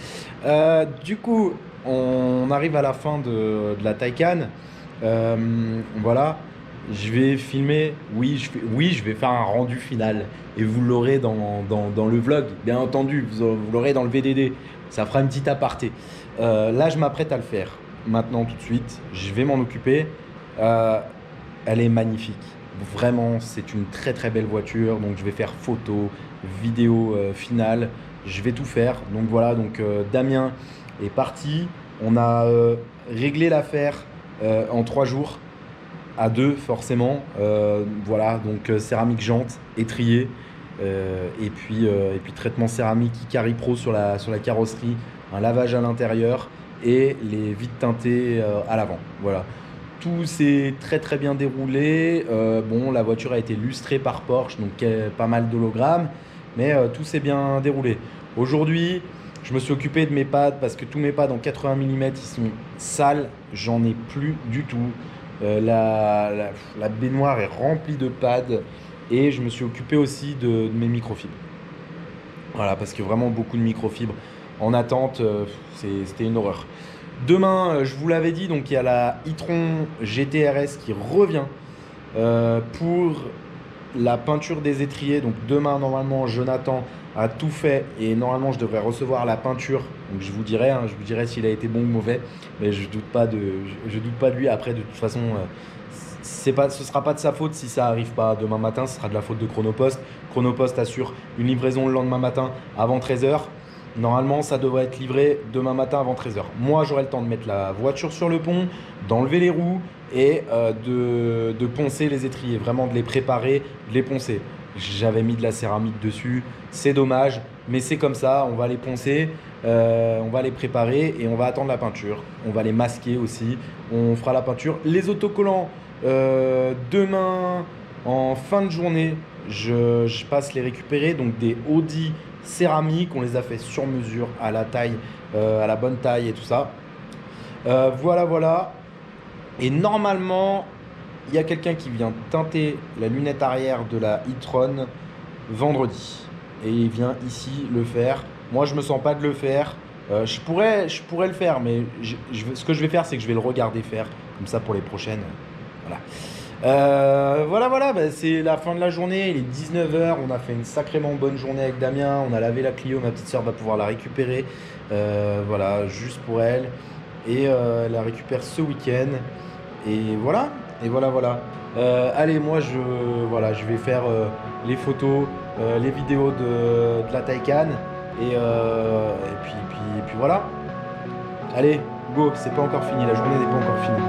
Du coup, on arrive à la fin de la Taycan. Voilà, je vais filmer. Oui, je vais faire un rendu final. Et vous l'aurez dans le vlog, bien entendu. Vous l'aurez dans le VDD. Ça fera une petite aparté. Là, je m'apprête à le faire. Maintenant, tout de suite, je vais m'en occuper. Elle est magnifique. Vraiment, c'est une très très belle voiture. Donc, je vais faire photo, vidéo finale. Je vais tout faire. Donc voilà, donc Damien est parti. On a réglé l'affaire en 3 jours. À 2 forcément. Voilà, donc céramique jante, étrier. Et puis traitement céramique Icari Pro sur la carrosserie. Un lavage à l'intérieur. Et les vitres teintées à l'avant. Voilà. Tout s'est très très bien déroulé. Bon, la voiture a été lustrée par Porsche, donc pas mal d'hologrammes, mais tout s'est bien déroulé. Aujourd'hui, je me suis occupé de mes pads parce que tous mes pads en 80 mm ils sont sales, j'en ai plus du tout. La baignoire est remplie de pads et je me suis occupé aussi de mes microfibres. Voilà, parce que vraiment beaucoup de microfibres en attente, c'était une horreur. Demain, je vous l'avais dit, donc il y a la e-tron GT-RS qui revient pour la peinture des étriers. Donc demain, normalement, Jonathan a tout fait et normalement, je devrais recevoir la peinture. Donc je vous dirai s'il a été bon ou mauvais, mais je doute pas de lui. Après, de toute façon, ce sera pas de sa faute si ça arrive pas demain matin. Ce sera de la faute de Chronopost. Chronopost assure une livraison le lendemain matin avant 13h. Normalement, ça devrait être livré demain matin avant 13h. Moi, j'aurai le temps de mettre la voiture sur le pont, d'enlever les roues et de poncer les étriers. Vraiment de les préparer, de les poncer. J'avais mis de la céramique dessus. C'est dommage, mais c'est comme ça. On va les poncer, on va les préparer et on va attendre la peinture. On va les masquer aussi. On fera la peinture. Les autocollants, demain, en fin de journée, je passe les récupérer. Donc des Audi céramique, on les a fait sur mesure à la taille, à la bonne taille et tout ça. Voilà. Et normalement, il y a quelqu'un qui vient teinter la lunette arrière de la e-tron vendredi. Et il vient ici le faire. Moi, je me sens pas de le faire. Je pourrais le faire, mais ce que je vais faire, c'est que je vais le regarder faire. Comme ça, pour les prochaines. Voilà. Voilà, bah, c'est la fin de la journée, il est 19h, on a fait une sacrément bonne journée avec Damien, on a lavé la Clio, ma petite soeur va pouvoir la récupérer, voilà, juste pour elle, et elle la récupère ce week-end, et voilà. Allez, moi je vais faire les photos, les vidéos de la Taycan, et puis voilà. Allez, go, c'est pas encore fini, la journée n'est pas encore finie.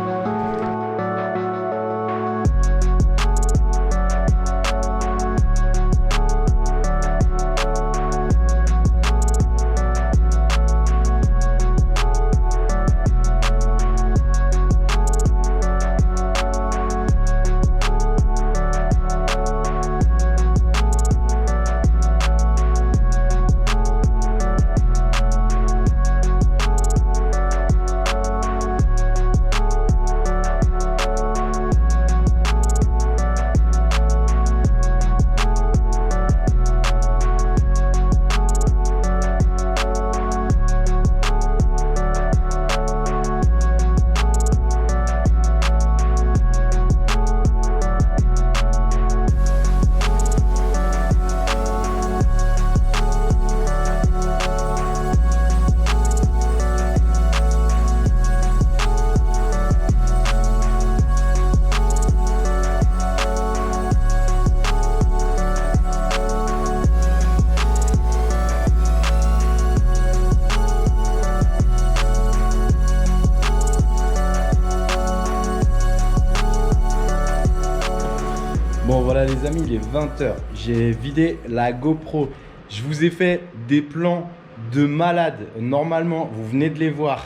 Bon voilà les amis, il est 20h. J'ai vidé la GoPro. Je vous ai fait des plans de malade. Normalement, vous venez de les voir.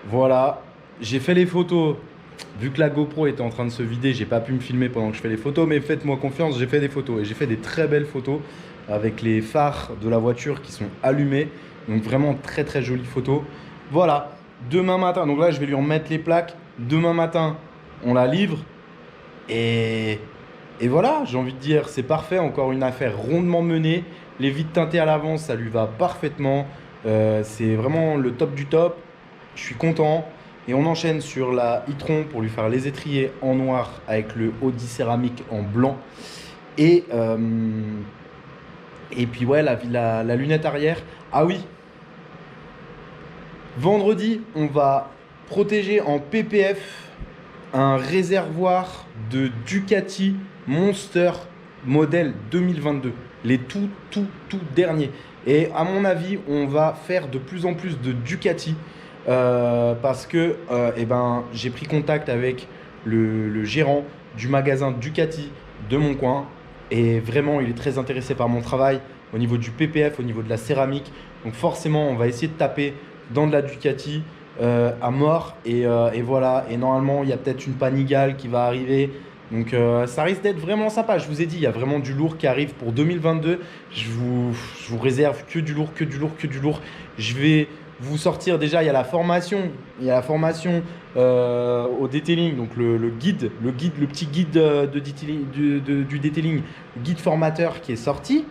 Voilà. J'ai fait les photos. Vu que la GoPro était en train de se vider, j'ai pas pu me filmer pendant que je fais les photos. Mais faites-moi confiance, j'ai fait des photos. Et j'ai fait des très belles photos avec les phares de la voiture qui sont allumés. Donc vraiment très très jolies photos. Voilà. Demain matin, donc là je vais lui en mettre les plaques. Demain matin, on la livre et, et voilà, j'ai envie de dire, c'est parfait. Encore une affaire rondement menée. Les vitres teintées à l'avance, ça lui va parfaitement. C'est vraiment le top du top. Je suis content. Et on enchaîne sur la e-tron pour lui faire les étriers en noir avec le Audi céramique en blanc. Et, euh, et puis ouais, la lunette arrière. Ah oui, vendredi, on va protéger en PPF un réservoir de Ducati Monster modèle 2022. Les tout derniers. Et à mon avis, on va faire de plus en plus de Ducati parce que j'ai pris contact avec le gérant du magasin Ducati de mon coin et vraiment, il est très intéressé par mon travail au niveau du PPF, au niveau de la céramique. Donc forcément, on va essayer de taper dans de la Ducati à mort et voilà. Et normalement, il y a peut-être une Panigale qui va arriver. Donc ça risque d'être vraiment sympa. Je vous ai dit, il y a vraiment du lourd qui arrive pour 2022. Je vous réserve que du lourd, que du lourd, que du lourd. Je vais vous sortir déjà, il y a la formation. Il y a la formation au detailing, donc le petit guide du detailing, le guide formateur qui est sorti.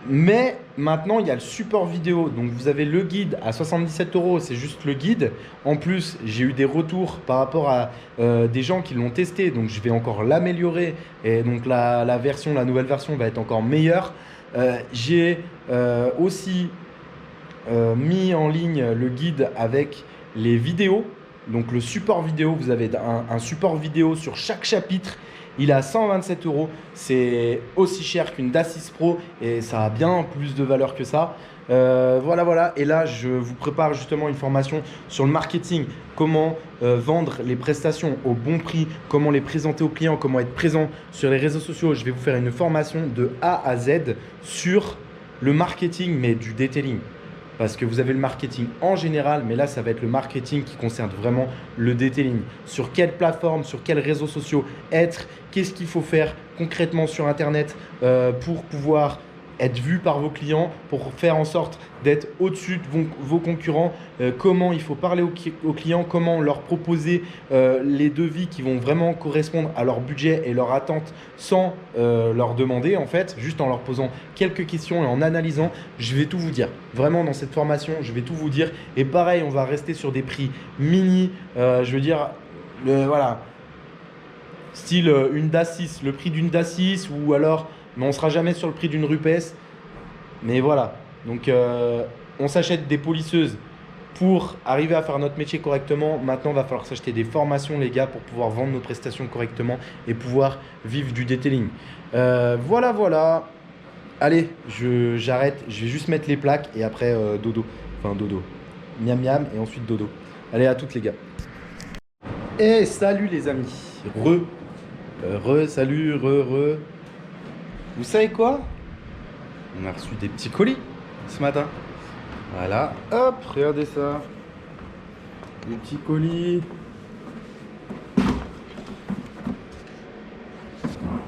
Mais maintenant, il y a le support vidéo. Donc, vous avez le guide à 77 €, c'est juste le guide. En plus, j'ai eu des retours par rapport à des gens qui l'ont testé. Donc, je vais encore l'améliorer. Et donc, la nouvelle version va être encore meilleure. J'ai aussi mis en ligne le guide avec les vidéos. Donc, le support vidéo, vous avez un support vidéo sur chaque chapitre. Il est à 127 €. C'est aussi cher qu'une DA6 Pro et ça a bien plus de valeur que ça. Voilà. Et là, je vous prépare justement une formation sur le marketing. Comment vendre les prestations au bon prix, comment les présenter aux clients, comment être présent sur les réseaux sociaux. Je vais vous faire une formation de A à Z sur le marketing, mais du detailing. Parce que vous avez le marketing en général, mais là, ça va être le marketing qui concerne vraiment le detailing. Sur quelle plateforme, sur quels réseaux sociaux être, qu'est-ce qu'il faut faire concrètement sur Internet pour pouvoir être vu par vos clients, pour faire en sorte d'être au-dessus de vos concurrents, comment il faut parler aux clients, comment leur proposer les devis qui vont vraiment correspondre à leur budget et leurs attentes sans leur demander en fait, juste en leur posant quelques questions et en analysant. Je vais tout vous dire. Vraiment dans cette formation, je vais tout vous dire. Et pareil, on va rester sur des prix mini, je veux dire, voilà, style une DA6, le prix d'une DA6 ou alors, mais on ne sera jamais sur le prix d'une Rupes. Mais voilà, donc on s'achète des polisseuses pour arriver à faire notre métier correctement. Maintenant, il va falloir s'acheter des formations, les gars, pour pouvoir vendre nos prestations correctement et pouvoir vivre du detailing. Voilà. Allez, j'arrête. Je vais juste mettre les plaques et après dodo. Enfin, dodo. Miam miam et ensuite dodo. Allez, à toutes les gars. Et salut les amis. Salut. Vous savez quoi? On a reçu des petits colis ce matin. Voilà, hop, regardez ça. Des petits colis.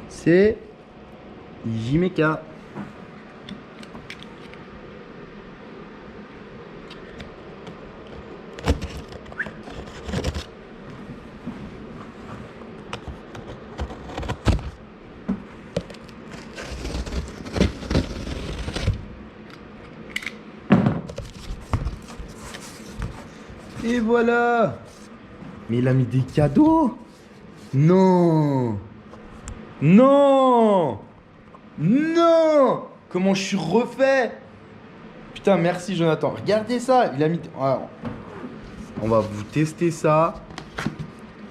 C'est JMK. Et voilà. Mais il a mis des cadeaux. Non. Comment je suis refait. Putain, merci Jonathan. Regardez ça. Il a mis... Ah, on va vous tester ça.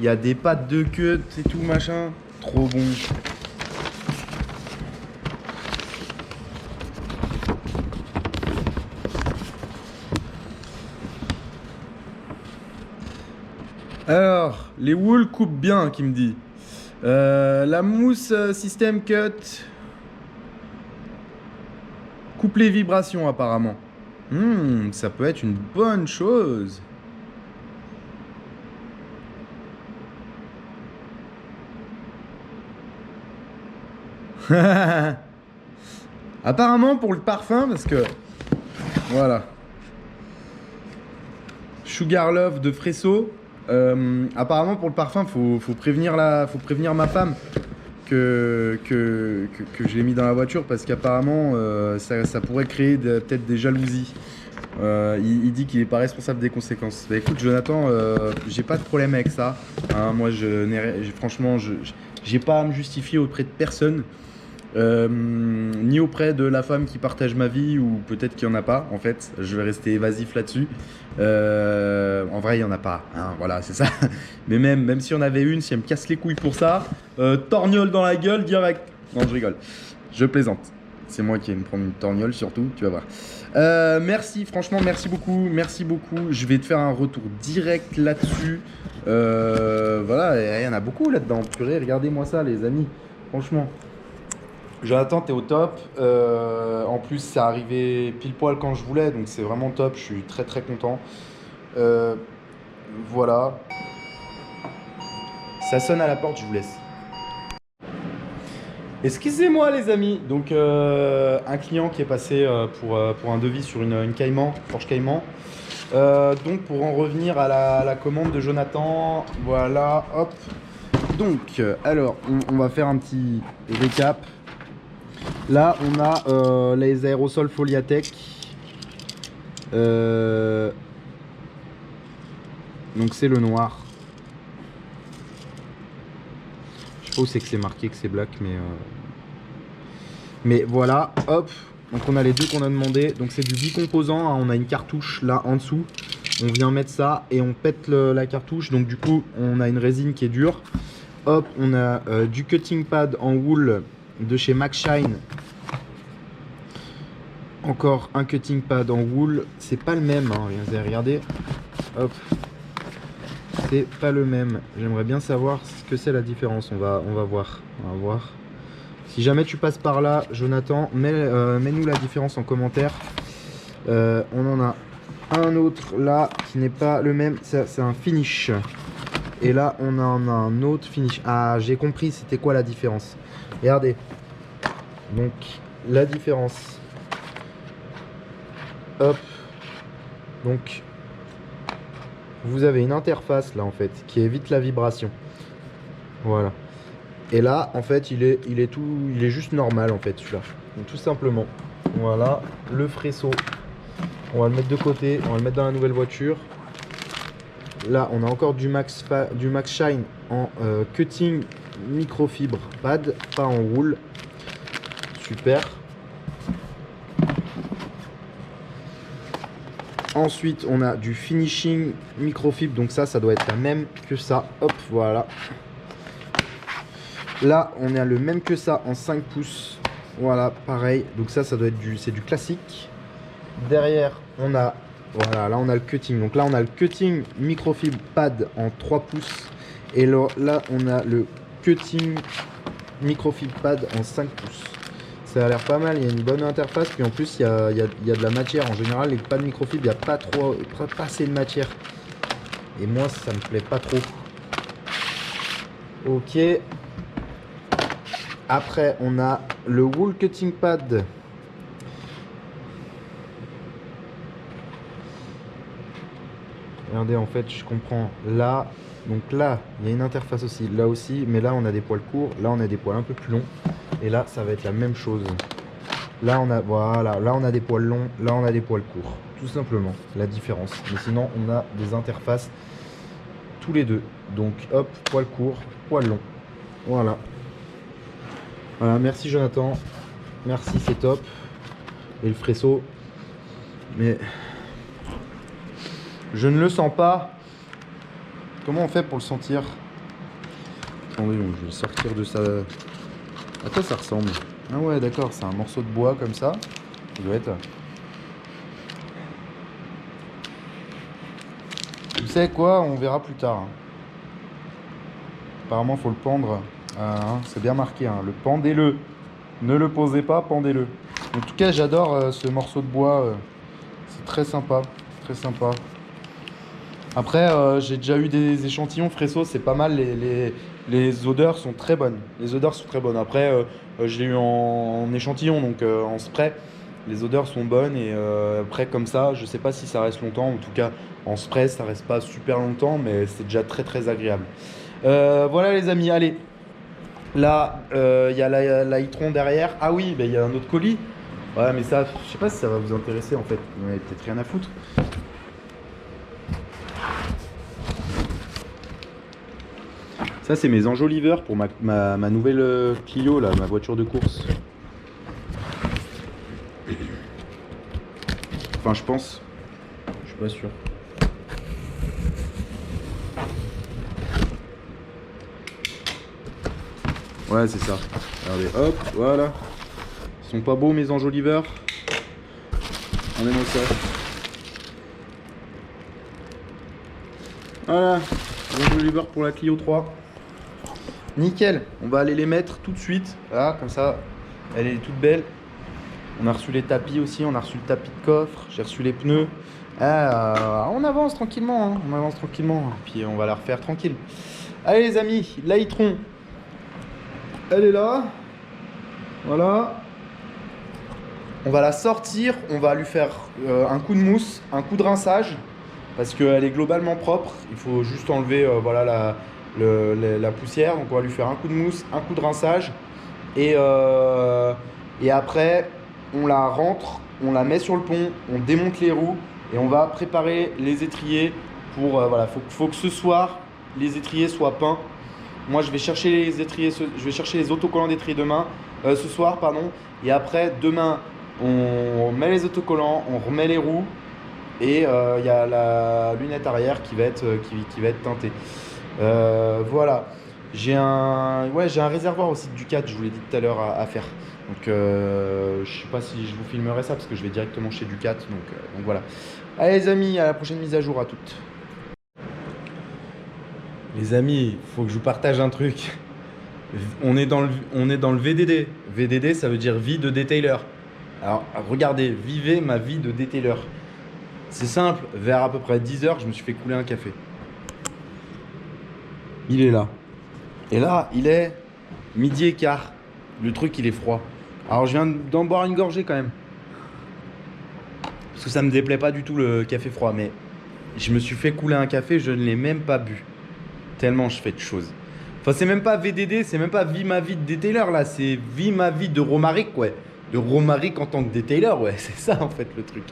Il y a des pattes de queue, c'est tout machin. Trop bon. Alors, les wools coupent bien, qui me dit. La mousse System Cut coupe les vibrations apparemment. Ça peut être une bonne chose. Apparemment pour le parfum, parce que voilà. Sugar Love de Fresso. Apparemment pour le parfum, faut prévenir ma femme que je l'ai mis dans la voiture parce qu'apparemment ça pourrait créer peut-être des jalousies. Il dit qu'il n'est pas responsable des conséquences. Bah, écoute Jonathan, j'ai pas de problème avec ça. Hein, moi franchement j'ai pas à me justifier auprès de personne. Ni auprès de la femme qui partage ma vie, ou peut-être qu'il n'y en a pas en fait, je vais rester évasif là-dessus. En vrai il n'y en a pas, hein, voilà c'est ça. Mais même si on avait une, si elle me casse les couilles pour ça, torgnole dans la gueule direct. Non je rigole, je plaisante. C'est moi qui vais me prendre une torgnole surtout, tu vas voir. Merci, franchement merci beaucoup. Je vais te faire un retour direct là-dessus. Voilà, il y en a beaucoup là-dedans. Purée, regardez-moi ça les amis, franchement. Jonathan, t'es au top. En plus, c'est arrivé pile poil quand je voulais, donc c'est vraiment top. Je suis très très content. Voilà. Ça sonne à la porte, je vous laisse. Excusez-moi les amis. Donc un client qui est passé pour un devis sur une Cayman, Porsche Cayman. Donc pour en revenir à la commande de Jonathan, voilà, hop. Donc alors on va faire un petit récap. Là, on a les aérosols Foliatech. Donc, c'est le noir. Je sais pas où c'est que c'est marqué que c'est black, mais voilà, hop. Donc, on a les deux qu'on a demandé. Donc, c'est du bicomposant. Hein. On a une cartouche là en dessous. On vient mettre ça et on pète la cartouche. Donc, du coup, on a une résine qui est dure. Hop, on a du cutting pad en wool de chez Max Shine. Encore un cutting pad en wool, c'est pas le même, hein. Vous avez regardé, hop, c'est pas le même. J'aimerais bien savoir ce que c'est la différence. On va voir. Si jamais tu passes par là, Jonathan, mets-nous la différence en commentaire. On en a un autre là qui n'est pas le même, c'est un finish. Et là, on en a un autre finish. Ah, j'ai compris, c'était quoi la différence. Regardez. Donc, la différence. Hop. Donc, vous avez une interface là en fait qui évite la vibration. Voilà. Et là, en fait, il est juste normal en fait celui-là. Donc, tout simplement. Voilà. Le Fresso. On va le mettre de côté. On va le mettre dans la nouvelle voiture. Là, on a encore du Max Shine en cutting microfibre pad, pas en wool. Super. Ensuite, on a du finishing microfibre. Donc ça doit être la même que ça. Hop, voilà. Là, on a le même que ça en 5 pouces. Voilà, pareil. Donc ça doit être c'est du classique. Derrière, on a... Voilà, là on a le cutting. Donc là on a le cutting microfibre pad en 3 pouces. Et là on a le cutting microfibre pad en 5 pouces. Ça a l'air pas mal, il y a une bonne interface. Puis en plus il y a de la matière. En général les pads microfibre, il n'y a pas assez de matière. Et moi ça me plaît pas trop. Ok. Après on a le wool cutting pad. Regardez, en fait, je comprends. Là, donc là, il y a une interface aussi. Là aussi, mais là, on a des poils courts. Là, on a des poils un peu plus longs. Et là, ça va être la même chose. Là, voilà. Là, on a des poils longs. Là, on a des poils courts. Tout simplement, la différence. Mais sinon, on a des interfaces tous les deux. Donc, hop, poils courts, poils longs. Voilà. Voilà, merci Jonathan. Merci, c'est top. Et le Fresso. Mais... je ne le sens pas. Comment on fait pour le sentir? Attendez, je vais le sortir de sa... À quoi ça ressemble? Ah ouais, d'accord, c'est un morceau de bois comme ça. Il doit être... Vous savez quoi? On verra plus tard. Apparemment, il faut le pendre. C'est bien marqué. Le pendez-le. Ne le posez pas, pendez-le. En tout cas, j'adore ce morceau de bois. C'est très sympa. Très sympa. Après, j'ai déjà eu des échantillons Fresso, c'est pas mal, les odeurs sont très bonnes. Les odeurs sont très bonnes. Après, je l'ai eu en échantillon, donc en spray. Les odeurs sont bonnes et après comme ça, je sais pas si ça reste longtemps. En tout cas, en spray, ça reste pas super longtemps, mais c'est déjà très très agréable. Voilà les amis, allez. Là, il y a la e-tron derrière. Ah oui, il y a un autre colis. Ouais, mais ça, je sais pas si ça va vous intéresser en fait. Vous en avez peut-être rien à foutre. Ça, c'est mes enjoliveurs pour ma nouvelle Clio, là, ma voiture de course. Enfin, je pense. Je suis pas sûr. Ouais, c'est ça. Regardez, hop, voilà. Ils sont pas beaux, mes enjoliveurs. Regardez-moi ça. Voilà, les enjoliveurs pour la Clio 3. Nickel, on va aller les mettre tout de suite. Là, comme ça, elle est toute belle. On a reçu les tapis aussi, on a reçu le tapis de coffre, j'ai reçu les pneus. On avance tranquillement, hein. On avance tranquillement. Puis on va la refaire tranquille. Allez les amis, la e-tron, elle est là. Voilà. On va la sortir, on va lui faire un coup de mousse, un coup de rinçage. Parce qu'elle est globalement propre. Il faut juste enlever voilà, la poussière. Donc on va lui faire un coup de mousse, un coup de rinçage. Et après, on la rentre, on la met sur le pont, on démonte les roues et on va préparer les étriers pour... voilà, faut que ce soir, les étriers soient peints. Moi, je vais chercher les étriers, je vais chercher les autocollants d'étrier demain, ce soir, pardon. Et après, demain, on met les autocollants, on remet les roues. Et il y a la lunette arrière qui va être teintée. Voilà. J'ai un réservoir aussi de Ducat, je vous l'ai dit tout à l'heure, à faire. Donc je sais pas si je vous filmerai ça parce que je vais directement chez Ducat. Donc voilà. Allez les amis, à la prochaine mise à jour, à toutes. Les amis, il faut que je vous partage un truc. On est dans le VDD. VDD, ça veut dire vie de détailer. Alors regardez, vivez ma vie de détailer. C'est simple, vers à peu près 10 h, je me suis fait couler un café. Il est là. Et là, il est midi et quart. Le truc, il est froid. Alors, je viens d'en boire une gorgée quand même. Parce que ça me déplaît pas du tout le café froid. Mais je me suis fait couler un café, je ne l'ai même pas bu. Tellement je fais de choses. Enfin, c'est même pas VDD, c'est même pas vie ma vie de détailer là. C'est vie ma vie de Romaric, ouais. De Romaric en tant que détailer, ouais. C'est ça en fait le truc.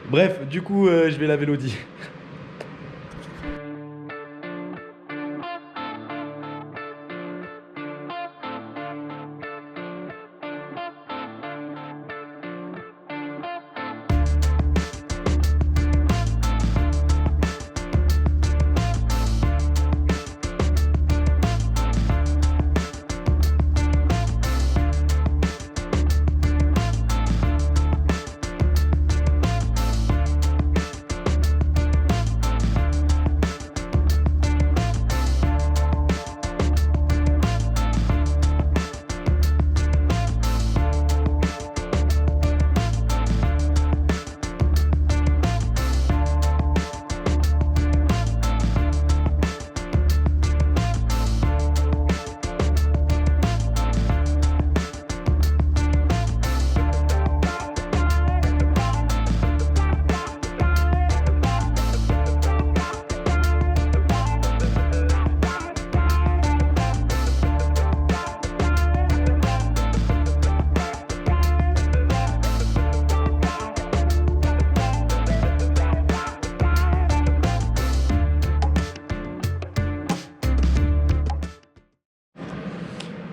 Bref, du coup, je vais laver l'Audi.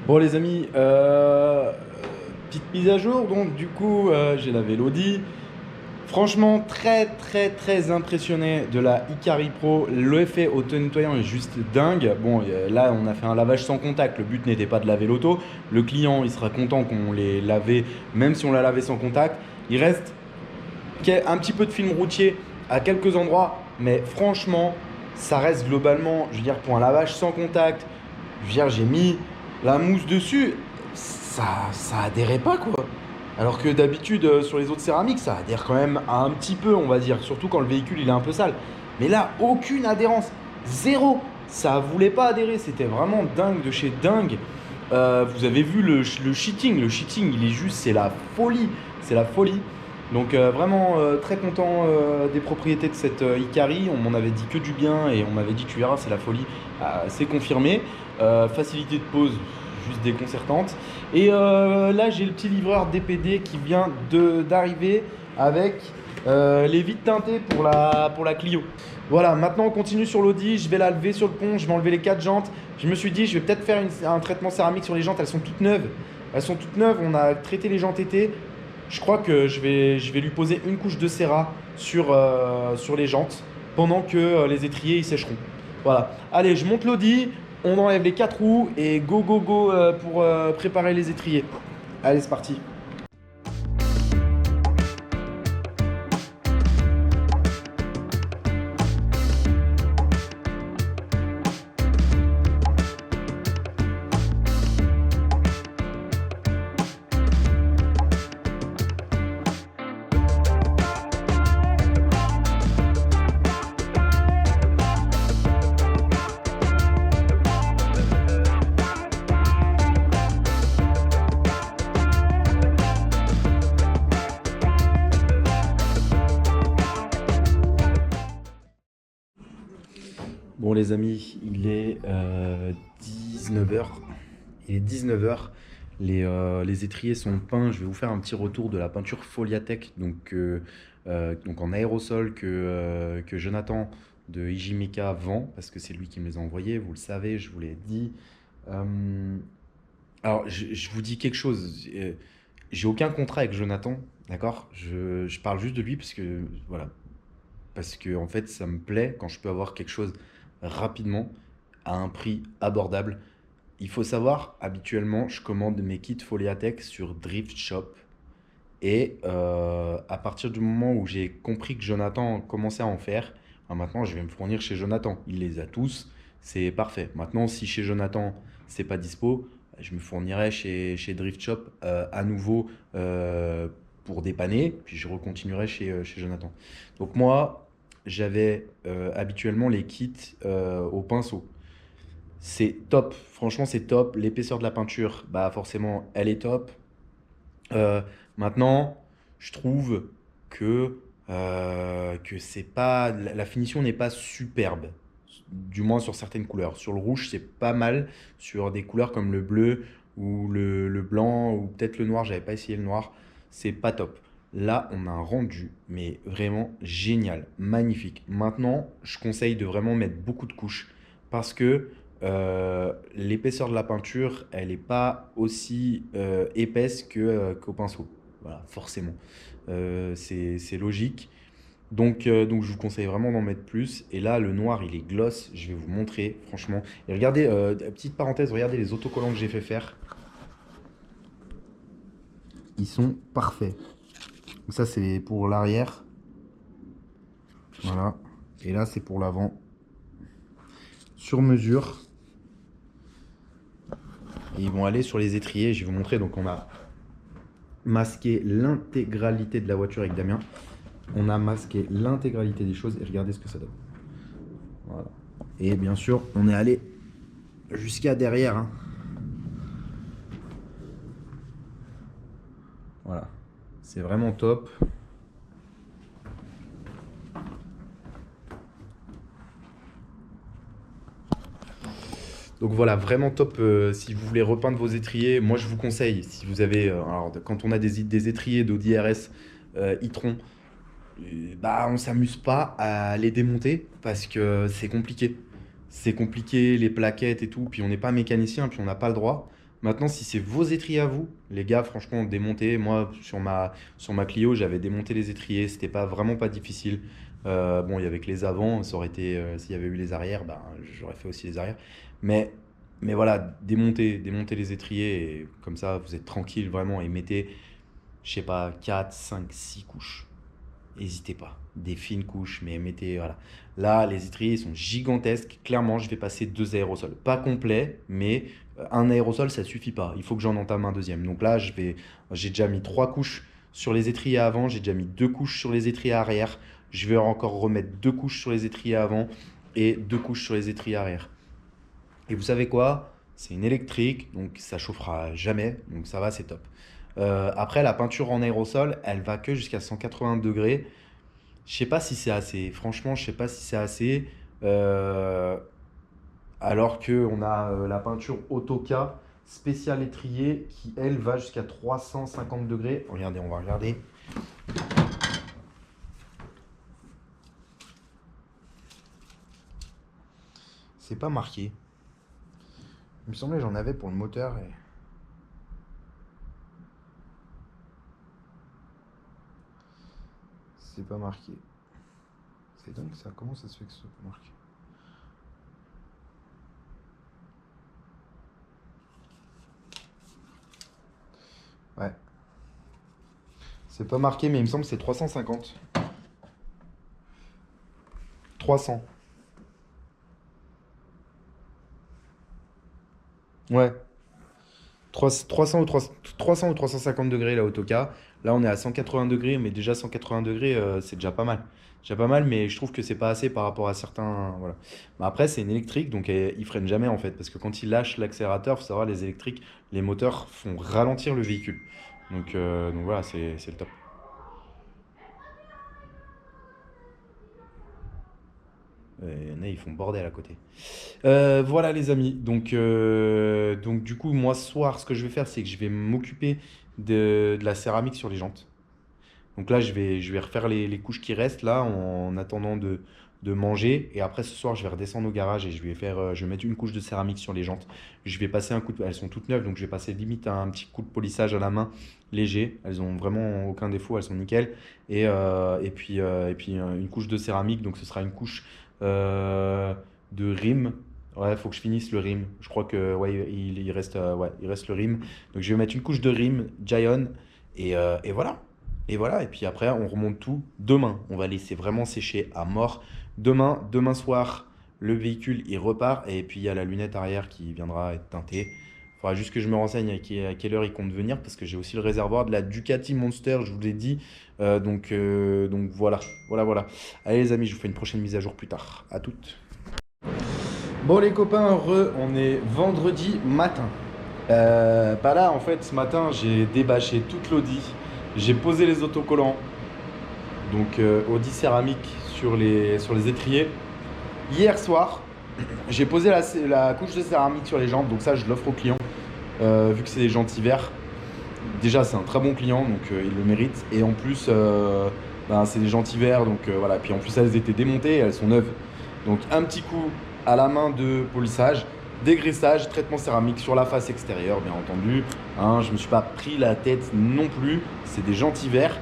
Bon les amis, petite mise à jour, donc du coup j'ai lavé l'Audi. Franchement très impressionné de la Icari Pro. L'effet auto-nettoyant est juste dingue. Bon là on a fait un lavage sans contact, le but n'était pas de laver l'auto. Le client il sera content qu'on l'ait lavé même si on l'a lavé sans contact. Il reste un petit peu de film routier à quelques endroits, mais franchement ça reste globalement, je veux dire pour un lavage sans contact, je veux dire j'ai mis la mousse dessus, ça adhérait pas quoi. Alors que d'habitude sur les autres céramiques ça adhère quand même un petit peu on va dire, surtout quand le véhicule il est un peu sale. Mais là aucune adhérence, zéro, ça voulait pas adhérer, c'était vraiment dingue de chez dingue. Vous avez vu le sheeting il est juste, c'est la folie. c'est la folie. Donc vraiment très content des propriétés de cette Hikari. On m'en avait dit que du bien et on m'avait dit tu verras, c'est la folie. C'est confirmé. Facilité de pose juste déconcertante. Et là j'ai le petit livreur DPD qui vient d'arriver avec les vitres teintées pour la Clio. Voilà, maintenant on continue sur l'Audi, je vais la lever sur le pont, je vais enlever les 4 jantes. Je me suis dit, je vais peut-être faire un traitement céramique sur les jantes, elles sont toutes neuves. Elles sont toutes neuves, on a traité les jantes été. Je crois que je vais lui poser une couche de Cera sur les jantes pendant que les étriers ils sécheront. Voilà, allez, je monte l'Audi, on enlève les 4 roues et go go go pour préparer les étriers. Allez, c'est parti. Bon les amis, il est 19h. Il est 19h. Les étriers sont peints. Je vais vous faire un petit retour de la peinture Foliatech, donc en aérosol que Jonathan de Ijimeka vend, parce que c'est lui qui me les a envoyés, vous le savez, je vous l'ai dit. Alors je vous dis quelque chose, j'ai aucun contrat avec Jonathan, d'accord? Je parle juste de lui parce que, voilà, parce que en fait ça me plaît quand je peux avoir quelque chose rapidement à un prix abordable. Il faut savoir, habituellement, je commande mes kits Foliatech sur Drift Shop. Et à partir du moment où j'ai compris que Jonathan commençait à en faire, maintenant je vais me fournir chez Jonathan. Il les a tous, c'est parfait. Maintenant, si chez Jonathan, c'est pas dispo, je me fournirai chez Drift Shop à nouveau pour dépanner, puis je recontinuerai chez Jonathan. Donc moi, j'avais habituellement les kits au pinceau. C'est top, franchement c'est top. L'épaisseur de la peinture, bah forcément elle est top. Euh, Maintenant, je trouve que c'est pas, la finition n'est pas superbe, du moins sur certaines couleurs. Sur le rouge, c'est pas mal. Sur des couleurs comme le bleu ou le blanc ou peut-être le noir, j'avais pas essayé le noir, c'est pas top. Là, on a un rendu, mais vraiment génial, magnifique. Maintenant, je conseille de vraiment mettre beaucoup de couches parce que l'épaisseur de la peinture, elle n'est pas aussi épaisse qu'au pinceau. Voilà, forcément. C'est logique. Donc, je vous conseille vraiment d'en mettre plus. Et là, le noir, il est gloss. Je vais vous montrer, franchement. Et regardez, petite parenthèse, regardez les autocollants que j'ai fait faire. Ils sont parfaits. Donc ça, c'est pour l'arrière. Voilà. Et là, c'est pour l'avant. Sur mesure. Et ils vont aller sur les étriers. Je vais vous montrer. Donc, on a masqué l'intégralité de la voiture avec Damien. On a masqué l'intégralité des choses. Et regardez ce que ça donne. Voilà. Et bien sûr, on est allé jusqu'à derrière. Hein. Voilà. C'est vraiment top. Donc voilà, vraiment top si vous voulez repeindre vos étriers. Moi, je vous conseille, si vous avez, alors, quand on a des étriers d'Audi RS e-tron, bah, on s'amuse pas à les démonter parce que c'est compliqué. C'est compliqué, les plaquettes et tout. Puis on n'est pas mécanicien, puis on n'a pas le droit. Maintenant, si c'est vos étriers à vous, les gars, franchement, démontez. Moi, sur ma Clio, j'avais démonté les étriers. C'était pas vraiment pas difficile. Bon, il y avait que les avant. Ça aurait été, s'il y avait eu les arrières, ben, j'aurais fait aussi les arrières. Mais, mais voilà, démontez les étriers. Et comme ça, vous êtes tranquille vraiment. Et mettez, je sais pas, 4, 5, 6 couches. N'hésitez pas, des fines couches, mais mettez, voilà. Là, les étriers sont gigantesques. Clairement, je vais passer 2 aérosols. Pas complet, mais un aérosol, ça suffit pas. Il faut que j'en entame un deuxième. Donc là, j'ai déjà mis 3 couches sur les étriers avant. J'ai déjà mis 2 couches sur les étriers arrière. Je vais encore remettre 2 couches sur les étriers avant et 2 couches sur les étriers arrière. Et vous savez quoi? C'est une électrique, donc ça chauffera jamais. Donc ça va, c'est top. Après, la peinture en aérosol, elle va que jusqu'à 180 degrés. Je sais pas si c'est assez. Franchement, je sais pas si c'est assez. Euh, Alors qu'on a la peinture Autoca spéciale étrier qui, elle, va jusqu'à 350 degrés. Regardez, on va regarder. C'est pas marqué. Il me semblait que j'en avais pour le moteur. C'est pas marqué. C'est dingue ça. Comment ça se fait que ce soit pas marqué? Ouais. C'est pas marqué, mais il me semble que c'est 350. 300. Ouais. 300 ou 300 ou 350 degrés la Autoca. Là, on est à 180 degrés, mais déjà 180 degrés, c'est déjà pas mal. Déjà pas mal, mais je trouve que c'est pas assez par rapport à certains. Voilà. Mais après, c'est une électrique, donc ils freinent jamais en fait. Parce que quand ils lâchent l'accélérateur, faut savoir, les électriques, les moteurs font ralentir le véhicule. Donc voilà, c'est le top. Il y en a, ils font bordel à côté. Voilà les amis. Donc du coup, moi ce soir, ce que je vais faire, c'est que je vais m'occuper de la céramique sur les jantes. Donc là, je vais refaire les couches qui restent là en attendant de manger. Et après, ce soir, je vais redescendre au garage et je vais mettre une couche de céramique sur les jantes. Je vais passer un coup elles sont toutes neuves, donc je vais passer limite un petit coup de polissage à la main léger. Elles ont vraiment aucun défaut, elles sont nickel. Et puis une couche de céramique, donc ce sera une couche de rime. Ouais, faut que je finisse le rime. Je crois que ouais, il reste le rime. Donc je vais mettre une couche de rime Giant et voilà. Et voilà, et puis après, on remonte tout demain. On va laisser vraiment sécher à mort. Demain soir, le véhicule, il repart. Et puis, il y a la lunette arrière qui viendra être teintée. Il faudra juste que je me renseigne à quelle heure il compte venir. Parce que j'ai aussi le réservoir de la Ducati Monster, je vous l'ai dit. Donc voilà, voilà. Allez les amis, je vous fais une prochaine mise à jour plus tard. À toutes. Bon les copains, on est vendredi matin. Bah là, en fait, ce matin, j'ai débâché toute l'Audi. J'ai posé les autocollants, donc Audi céramique sur les étriers. Hier soir, j'ai posé la couche de céramique sur les jantes, donc ça je l'offre au client, vu que c'est des jantes hiver. Déjà c'est un très bon client, donc il le mérite. Et en plus, c'est des jantes hiver, donc voilà. Puis en plus elles étaient démontées, elles sont neuves. Donc un petit coup à la main de polissage. Dégraissage, traitement céramique sur la face extérieure, bien entendu. Hein, je ne me suis pas pris la tête non plus. C'est des gentils verts.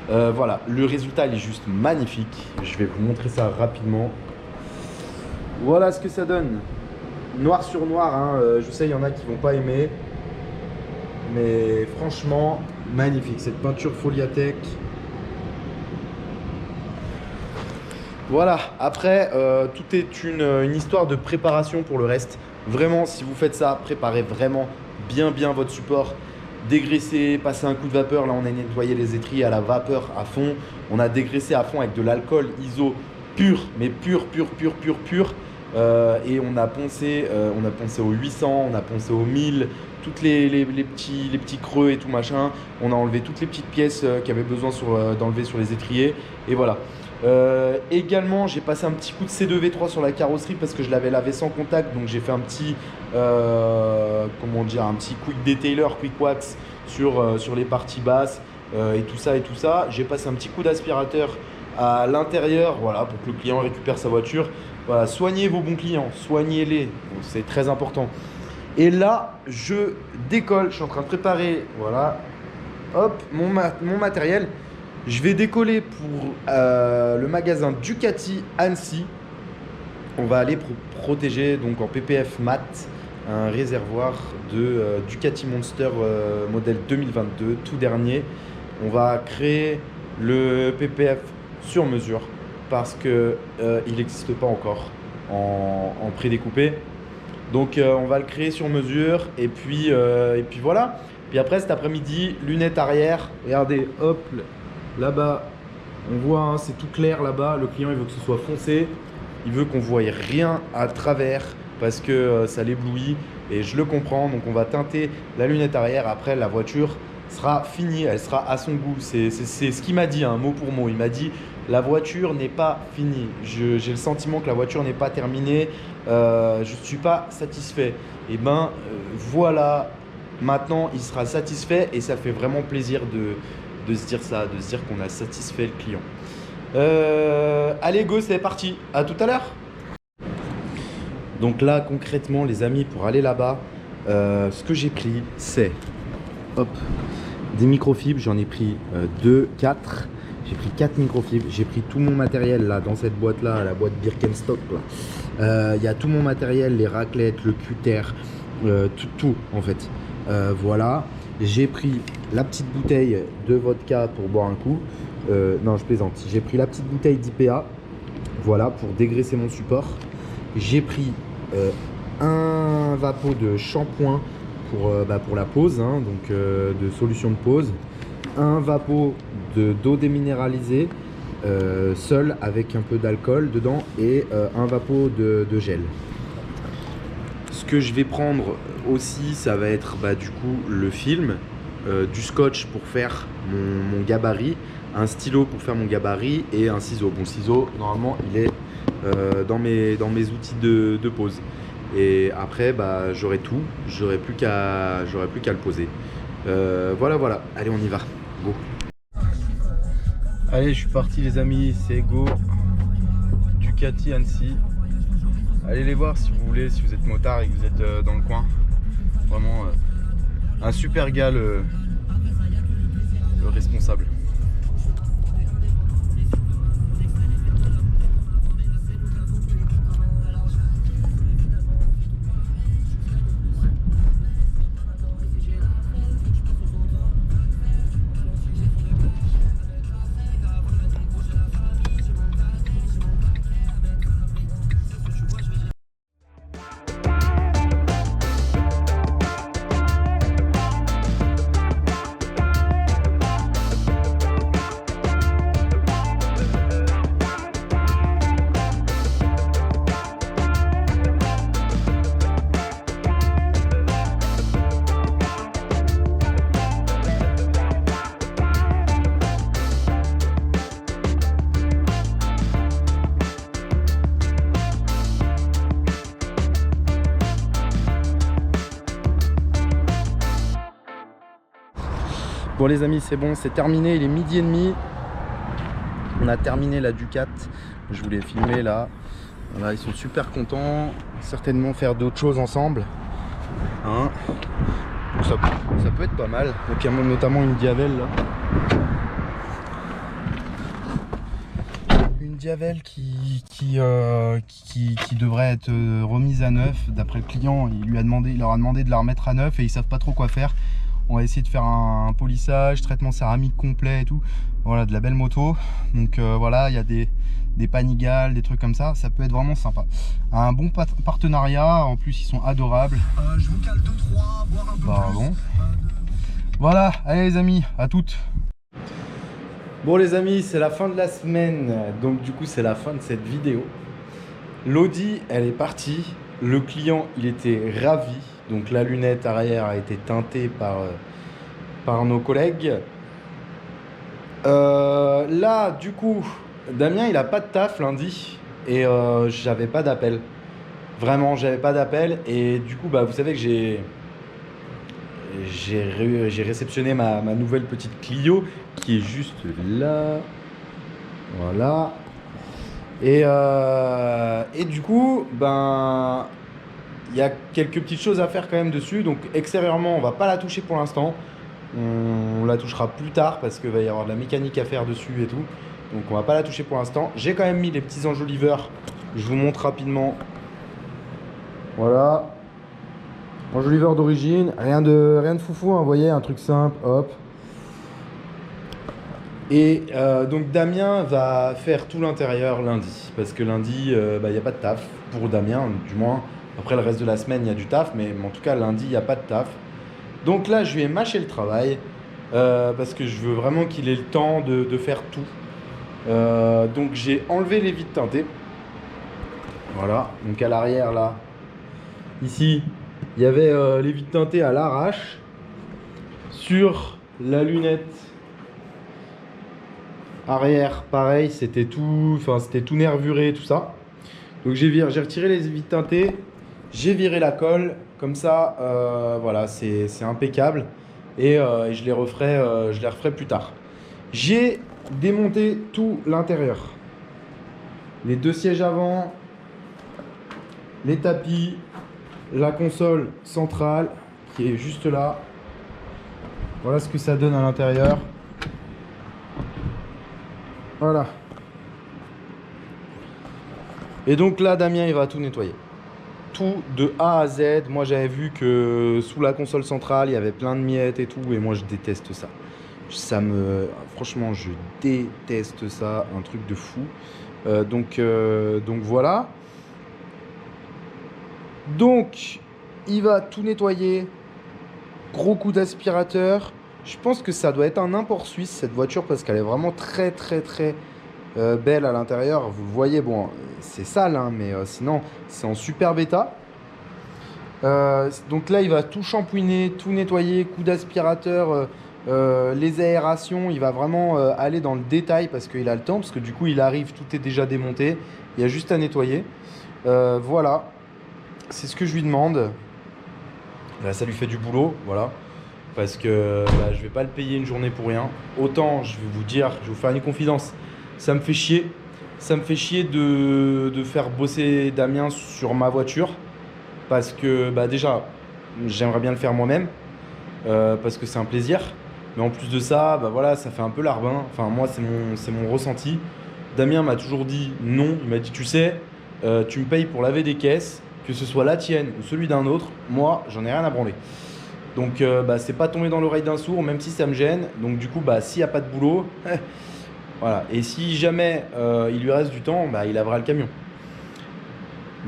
Voilà, le résultat il est juste magnifique. Je vais vous montrer ça rapidement. Voilà ce que ça donne. Noir sur noir, hein. Je sais, il y en a qui ne vont pas aimer. Mais franchement, magnifique. Cette peinture Foliatech. Voilà, après, tout est une histoire de préparation pour le reste. Vraiment, si vous faites ça, préparez vraiment bien votre support. Dégraissez, passez un coup de vapeur. Là, on a nettoyé les étriers à la vapeur à fond. On a dégraissé à fond avec de l'alcool ISO pur, mais pur. Et on a poncé au 800, on a poncé au 1000, toutes les petits creux et tout machin. On a enlevé toutes les petites pièces qu'il y avait besoin d'enlever sur les étriers. Et voilà. Également, j'ai passé un petit coup de C2V3 sur la carrosserie parce que je l'avais lavé sans contact, donc j'ai fait un petit un petit quick detailer, quick wax sur les parties basses et tout ça. J'ai passé un petit coup d'aspirateur à l'intérieur, voilà, pour que le client récupère sa voiture. Voilà, soignez vos bons clients, soignez-les, c'est très important. Et là, je décolle, je suis en train de préparer, voilà, hop, mon matériel. Je vais décoller pour le magasin Ducati Annecy. On va aller protéger donc en PPF mat un réservoir de Ducati Monster modèle 2022, tout dernier. On va créer le PPF sur mesure parce que il n'existe pas encore en prédécoupé. Donc on va le créer sur mesure et puis voilà. Puis après cet après-midi, lunettes arrière. Regardez, hop. Là-bas, on voit, hein, c'est tout clair là-bas. Le client, il veut que ce soit foncé. Il veut qu'on ne voie rien à travers parce que ça l'éblouit. Et je le comprends. Donc, on va teinter la lunette arrière. Après, la voiture, sera finie, elle sera à son goût. C'est ce qu'il m'a dit, hein, mot pour mot. Il m'a dit la voiture n'est pas finie. J'ai le sentiment que la voiture n'est pas terminée. Je ne suis pas satisfait. Et ben voilà, maintenant il sera satisfait et ça fait vraiment plaisir de se dire ça, de se dire qu'on a satisfait le client. Allez go, c'est parti. À tout à l'heure. Donc là concrètement les amis, pour aller là-bas, ce que j'ai pris c'est hop, des microfibres. J'en ai pris 4. J'ai pris 4 microfibres. J'ai pris tout mon matériel là dans cette boîte là, la boîte Birkenstock là. Il y a tout mon matériel, les raclettes, le cutter, tout en fait. Voilà. J'ai pris la petite bouteille de vodka pour boire un coup. Non, je plaisante. J'ai pris la petite bouteille d'IPA, voilà, pour dégraisser mon support. J'ai pris un vapeau de shampoing pour la pose, hein, donc de solution de pose. Un vapeau d'eau déminéralisée, seul avec un peu d'alcool dedans, et un vapeau de gel. Ce que je vais prendre aussi, ça va être du coup le film, du scotch pour faire mon gabarit, un stylo pour faire mon gabarit et un ciseau. Bon, ciseau, normalement, il est dans mes outils de pose. Et après, j'aurai tout, j'aurai plus qu'à le poser. Voilà. Allez, on y va. Go. Allez, je suis parti les amis, c'est go. Ducati Annecy. Allez les voir si vous voulez, si vous êtes motard et que vous êtes dans le coin. Vraiment un super gars le responsable. Bon les amis, c'est bon, c'est terminé, il est 12h30. On a terminé la Ducat. Je vous l'ai filmé là. Voilà, ils sont super contents. Certainement faire d'autres choses ensemble. Hein, donc ça peut être pas mal. Donc il y a notamment une Diavel là. Une Diavel qui devrait être remise à neuf. D'après le client, il leur a demandé de la remettre à neuf et ils savent pas trop quoi faire. On va essayer de faire un polissage, traitement céramique complet et tout. Voilà, de la belle moto. Donc voilà, il y a des Panigales, des trucs comme ça. Ça peut être vraiment sympa. Un bon partenariat. En plus, ils sont adorables. Je vous cale 2-3, boire un peu Pardon. Voilà, allez les amis, à toutes. Bon les amis, c'est la fin de la semaine. Donc du coup, c'est la fin de cette vidéo. L'Audi, elle est partie. Le client, il était ravi. Donc la lunette arrière a été teintée par nos collègues. Là, du coup, Damien, il a pas de taf lundi. Et j'avais pas d'appel. Vraiment, j'avais pas d'appel. Et du coup, vous savez que j'ai réceptionné ma nouvelle petite Clio qui est juste là. Voilà. Et du coup, il y a quelques petites choses à faire quand même dessus. Donc extérieurement, on va pas la toucher pour l'instant. On la touchera plus tard parce qu'il va y avoir de la mécanique à faire dessus et tout. Donc on va pas la toucher pour l'instant. J'ai quand même mis les petits enjoliveurs. Je vous montre rapidement. Voilà. Enjoliveur d'origine. Rien de foufou, hein, vous voyez, un truc simple. Hop. Et donc Damien va faire tout l'intérieur lundi. Parce que lundi, il n'y a pas de taf. Pour Damien, du moins. Après le reste de la semaine, il y a du taf, mais en tout cas lundi, il n'y a pas de taf. Donc là, je lui ai mâché le travail parce que je veux vraiment qu'il ait le temps de faire tout. Donc j'ai enlevé les vitres teintées. Voilà, donc à l'arrière là, ici, il y avait les vitres teintées à l'arrache sur La lunette arrière, pareil, c'était tout nervuré, tout ça. Donc j'ai retiré les vitres teintées, j'ai viré la colle, comme ça, voilà, c'est impeccable. Et je les referai plus tard. J'ai démonté tout l'intérieur. Les 2 sièges avant, les tapis, la console centrale qui est juste là. Voilà ce que ça donne à l'intérieur. Voilà. Et donc là, Damien, il va tout nettoyer. Tout de A à Z. Moi, j'avais vu que sous la console centrale, il y avait plein de miettes et tout. Et moi, je déteste ça. Franchement, je déteste ça. Un truc de fou. Donc voilà. Donc, il va tout nettoyer. Gros coup d'aspirateur. Je pense que ça doit être un import suisse, cette voiture, parce qu'elle est vraiment très belle à l'intérieur. Vous le voyez, bon, c'est sale, hein, mais sinon, c'est en super état. Donc là, il va tout shampouiner, tout nettoyer, coup d'aspirateur, les aérations. Il va vraiment aller dans le détail parce qu'il a le temps, parce que du coup, il arrive, tout est déjà démonté. Il y a juste à nettoyer. Voilà, c'est ce que je lui demande. Là, ça lui fait du boulot, voilà. Parce que je vais pas le payer une journée pour rien. Autant, je vais vous dire, je vais vous faire une confidence, ça me fait chier. Ça me fait chier de faire bosser Damien sur ma voiture. Parce que déjà, j'aimerais bien le faire moi-même. Parce que c'est un plaisir. Mais en plus de ça, voilà, ça fait un peu larbin. Enfin, moi, c'est mon ressenti. Damien m'a toujours dit non. Il m'a dit, tu sais, tu me payes pour laver des caisses, que ce soit la tienne ou celui d'un autre. Moi, j'en ai rien à branler. Donc c'est pas tombé dans l'oreille d'un sourd, même si ça me gêne. Donc du coup, s'il n'y a pas de boulot, voilà. Et si jamais il lui reste du temps, il lavera le camion.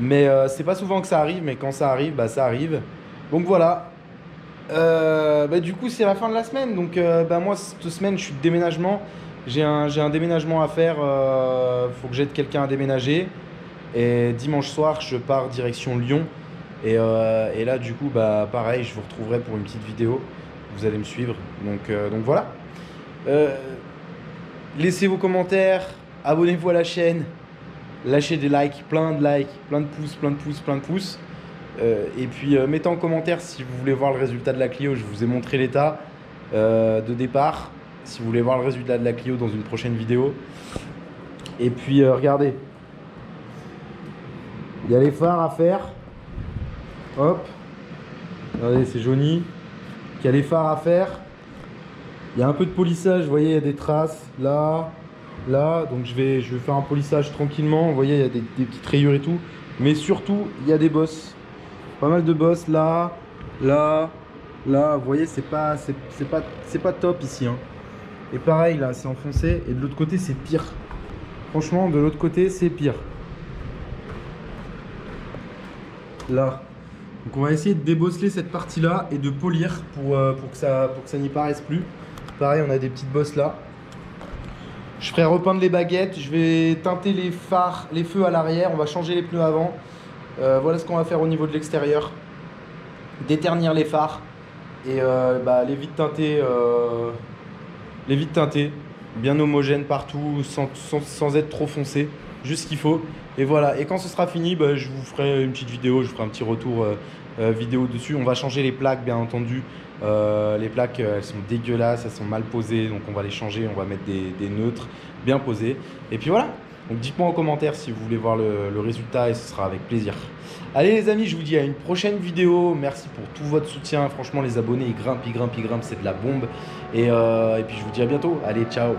Mais c'est pas souvent que ça arrive, mais quand ça arrive, ça arrive. Donc voilà. Du coup, c'est la fin de la semaine. Donc moi, cette semaine, je suis de déménagement. J'ai un déménagement à faire. Faut que j'aide quelqu'un à déménager. Et dimanche soir, je pars direction Lyon. Et là, du coup, pareil, je vous retrouverai pour une petite vidéo. Vous allez me suivre. Donc voilà. Laissez vos commentaires. Abonnez-vous à la chaîne. Lâchez des likes, plein de pouces. Et puis, mettez en commentaire si vous voulez voir le résultat de la Clio. Je vous ai montré l'état de départ. Si vous voulez voir le résultat de la Clio dans une prochaine vidéo. Et puis, regardez. Il y a les phares à faire. Hop, regardez, c'est jauni. Il y a les phares à faire. Il y a un peu de polissage, vous voyez, il y a des traces là, donc je vais faire un polissage tranquillement. Vous voyez, il y a des petites rayures et tout. Mais surtout, il y a des bosses. Pas mal de bosses là. Vous voyez, c'est pas top ici, hein. Et pareil, là, c'est enfoncé. Et de l'autre côté, c'est pire. Franchement, de l'autre côté, c'est pire. Là. Donc on va essayer de débosseler cette partie là et de polir pour que ça n'y paraisse plus. Pareil, on a des petites bosses là. Je ferai repeindre les baguettes, je vais teinter les phares, les feux à l'arrière, on va changer les pneus avant. Voilà ce qu'on va faire au niveau de l'extérieur. Déternir les phares et les vitres teintées, bien homogènes partout, sans être trop foncé, juste ce qu'il faut. Et voilà, et quand ce sera fini, je vous ferai une petite vidéo, je ferai un petit retour vidéo dessus. On va changer les plaques, bien entendu. Les plaques, elles sont dégueulasses, elles sont mal posées, donc on va les changer, on va mettre des neutres bien posés. Et puis voilà, donc dites-moi en commentaire si vous voulez voir le résultat et ce sera avec plaisir. Allez les amis, je vous dis à une prochaine vidéo. Merci pour tout votre soutien. Franchement, les abonnés, ils grimpent, c'est de la bombe. Et puis je vous dis à bientôt. Allez, ciao.